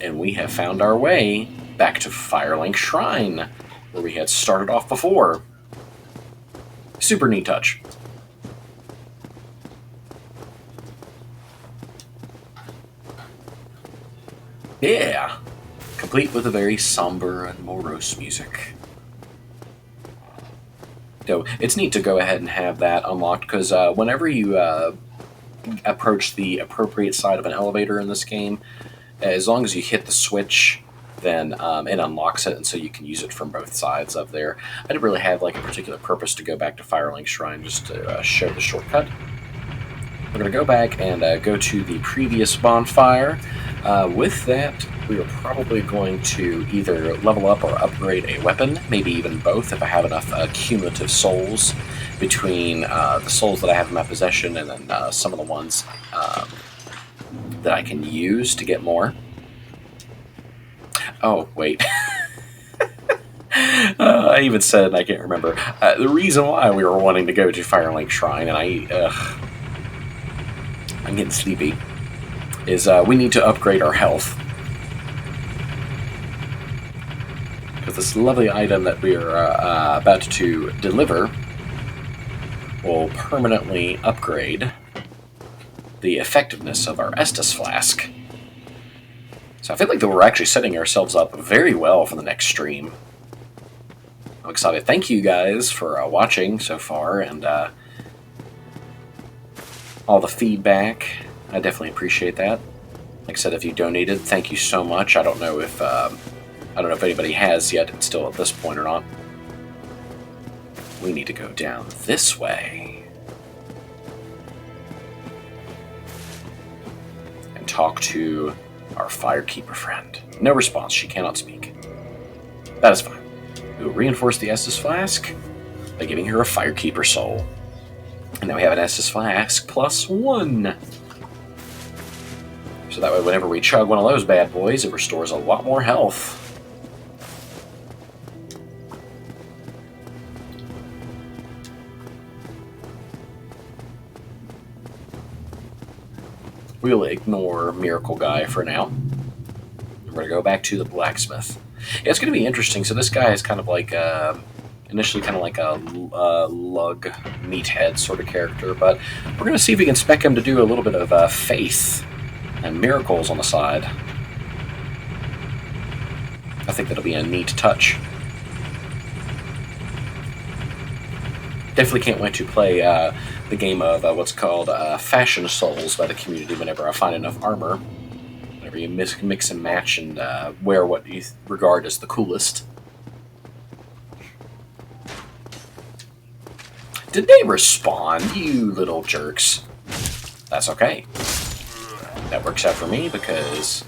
And we have found our way back to Firelink Shrine, where we had started off before. Super neat touch. Yeah! Complete with a very somber and morose music. So, it's neat to go ahead and have that unlocked, because whenever you approach the appropriate side of an elevator in this game, as long as you hit the switch, then it unlocks it, and so you can use it from both sides of there. I didn't really have like a particular purpose to go back to Firelink Shrine just to show the shortcut. We're going to go back and go to the previous bonfire. With that, we are probably going to either level up or upgrade a weapon, maybe even both if I have enough cumulative souls between the souls that I have in my possession and then some of the ones that I can use to get more. Oh, wait. I even said, I can't remember, the reason why we were wanting to go to Firelink Shrine, and I'm getting sleepy, is we need to upgrade our health. Because this lovely item that we are about to deliver will permanently upgrade the effectiveness of our Estus Flask. So I feel like that we're actually setting ourselves up very well for the next stream. I'm excited. Thank you guys for watching so far, and all the feedback. I definitely appreciate that. Like I said, if you donated, thank you so much. I don't know if anybody has yet still at this point or not. We need to go down this way and talk to our Firekeeper friend. No response. She cannot speak. That is fine. We will reinforce the Estus Flask by giving her a Firekeeper soul. And now we have an Estus Flask +1. So that way, whenever we chug one of those bad boys, it restores a lot more health. We'll ignore Miracle Guy for now. We're going to go back to the blacksmith. Yeah, it's going to be interesting. So this guy is kind of like initially kind of like a lug meathead sort of character, but we're going to see if we can spec him to do a little bit of faith and miracles on the side. I think that'll be a neat touch. Definitely can't wait to play the game of what's called Fashion Souls by the community whenever I find enough armor. Whenever you mix and match and wear what you regard as the coolest. Did they respawn, you little jerks? That's okay. That works out for me because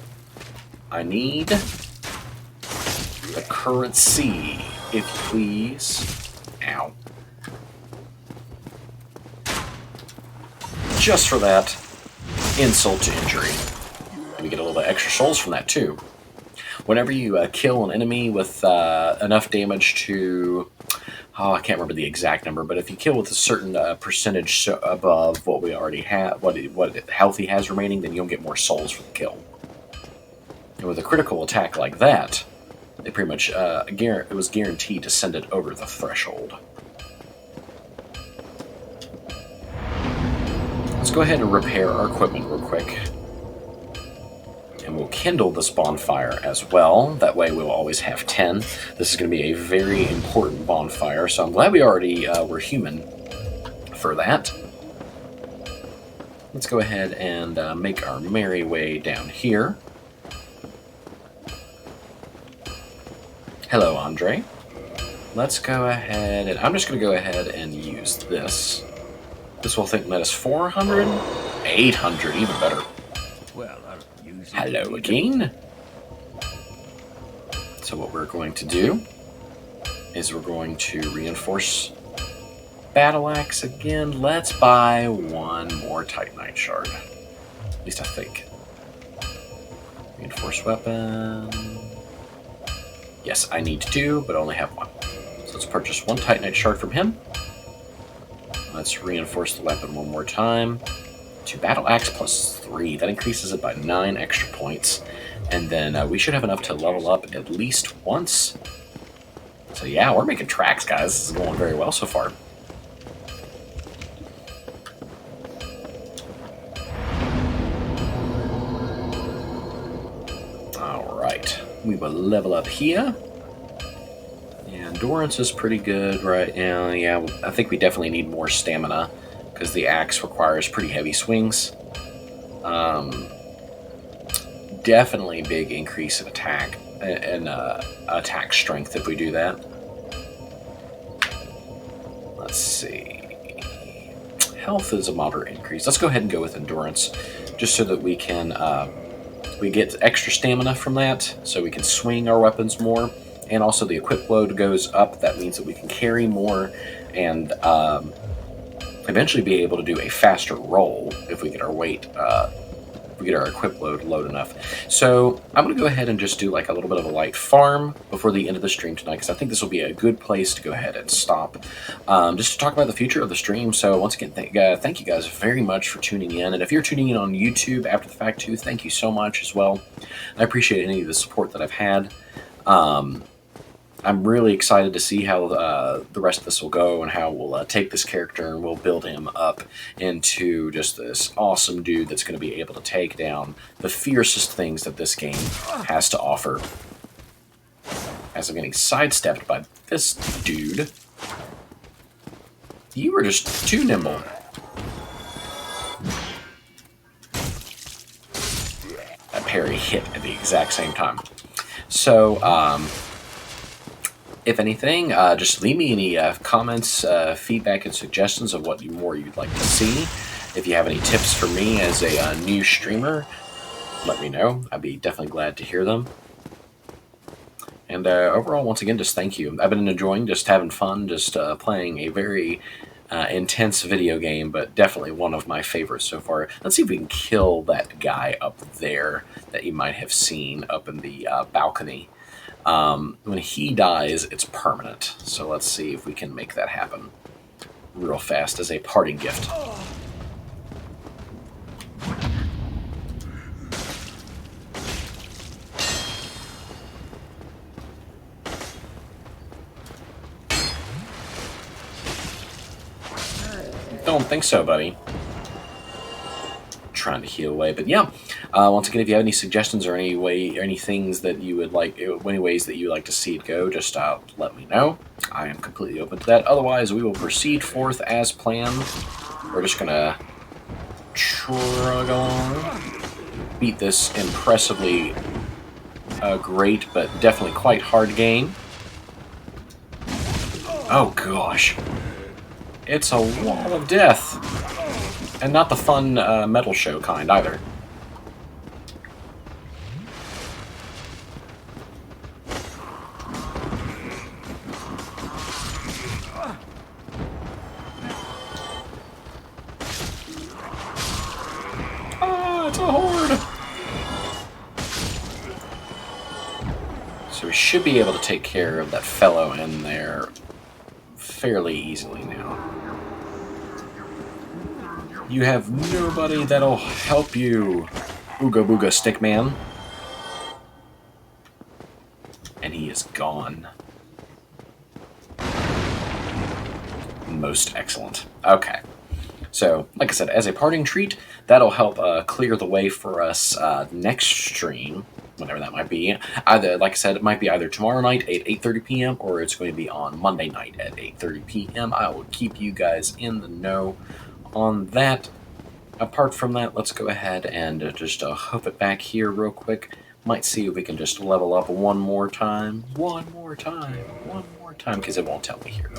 I need the currency, if you please. Ow. Just for that insult to injury. And we get a little bit extra souls from that too. Whenever you kill an enemy with enough damage to... Oh, I can't remember the exact number, but if you kill with a certain percentage above what we already have, what health he has remaining, then you'll get more souls for the kill. And with a critical attack like that, they pretty much it was guaranteed to send it over the threshold. Let's go ahead and repair our equipment real quick. And we'll kindle this bonfire as well. That way we'll always have 10. This is going to be a very important bonfire, so I'm glad we already were human for that. Let's go ahead and make our merry way down here. Hello, Andre. Let's go ahead, and I'm just going to go ahead and use this. This will think net us 400, 800, even better. Well, I'll use it. Hello again. So what we're going to do is we're going to reinforce Battle Axe again. Let's buy one more Titanite shard. At least I think. Reinforce weapon. Yes, I need 2, but only have 1. So let's purchase 1 Titanite shard from him. Let's reinforce the weapon one more time. To Battle Axe +3. That increases it by 9 extra points. And then we should have enough to level up at least once. So yeah, we're making tracks, guys. This is going very well so far. Alright. We will level up here. Endurance is pretty good right now. Yeah, I think we definitely need more stamina because the axe requires pretty heavy swings. Definitely big increase in attack and attack strength if we do that. Let's see. Health is a moderate increase. Let's go ahead and go with endurance just so that we can we get extra stamina from that so we can swing our weapons more. And also the equip load goes up. That means that we can carry more and eventually be able to do a faster roll if we get our weight, if we get our equip load low enough. So I'm going to go ahead and just do like a little bit of a light farm before the end of the stream tonight because I think this will be a good place to go ahead and stop. Just to talk about the future of the stream. So once again, thank you guys very much for tuning in. And if you're tuning in on YouTube after the fact too, thank you so much as well. I appreciate any of the support that I've had. I'm really excited to see how the rest of this will go and how we'll take this character and we'll build him up into just this awesome dude that's going to be able to take down the fiercest things that this game has to offer. As I'm getting sidestepped by this dude. You were just too nimble. That parry hit at the exact same time. So, if anything, just leave me any comments, feedback, and suggestions of what more you'd like to see. If you have any tips for me as a new streamer, let me know. I'd be definitely glad to hear them. And overall, once again, just thank you. I've been enjoying just having fun, just playing a very intense video game, but definitely one of my favorites so far. Let's see if we can kill that guy up there that you might have seen up in the balcony. When he dies, it's permanent. So let's see if we can make that happen real fast as a parting gift. Don't think so, buddy. Trying to heal away, but yeah. Once again, if you have any suggestions or any things that you would like, any ways that you would like to see it go, just let me know. I am completely open to that. Otherwise, we will proceed forth as planned. We're just gonna trug along, beat this impressively great, but definitely quite hard game. Oh gosh. It's a wall of death. And not the fun metal show kind, either. Ah, it's a horde! So we should be able to take care of that fellow in there fairly easily now. You have nobody that'll help you, Ooga Booga Stickman. And he is gone. Most excellent. Okay. So, like I said, as a parting treat, that'll help clear the way for us next stream, whenever that might be. Either, like I said, it might be either tomorrow night at 8:30 p.m. or it's going to be on Monday night at 8:30 p.m. I will keep you guys in the know on that. Apart from that, let's go ahead and just hoof it back here real quick. Might see if we can just level up one more time, because it won't tell me here.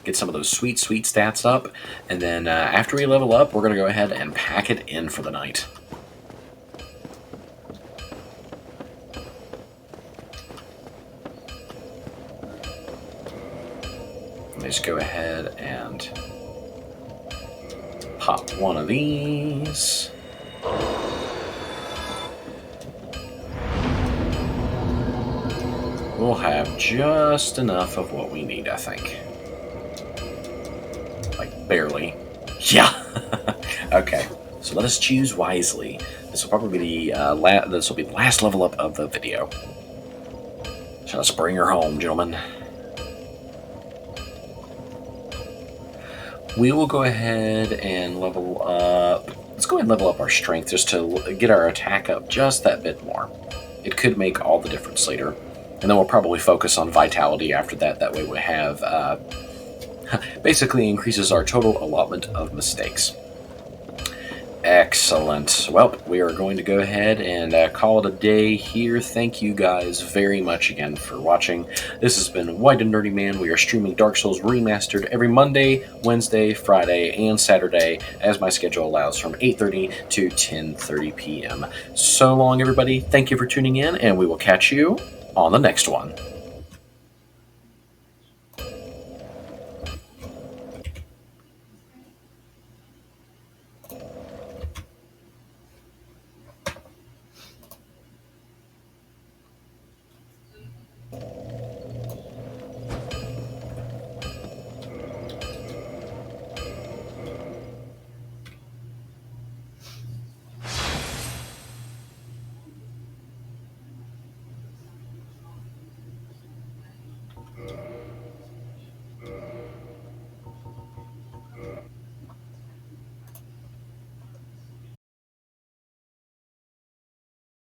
Get some of those sweet stats up, and then after we level up, we're going to go ahead and pack it in for the night. Let's go ahead and pop one of these. We'll have just enough of what we need, I think. Like, barely. Yeah! Okay, so let us choose wisely. This will probably be the last level up of the video. So let's bring her home, gentlemen. We will go ahead and level up. Let's go ahead and level up our strength just to get our attack up just that bit more. It could make all the difference later. And then we'll probably focus on vitality after that. That way we have basically increases our total allotment of mistakes. Excellent. Well, we are going to go ahead and call it a day here. Thank you guys very much again for watching. This has been White and Nerdy Man. We are streaming Dark Souls Remastered every Monday, Wednesday, Friday, and Saturday, as my schedule allows, from 8:30 to 10:30 p.m. So long, everybody. Thank you for tuning in, and we will catch you on the next one.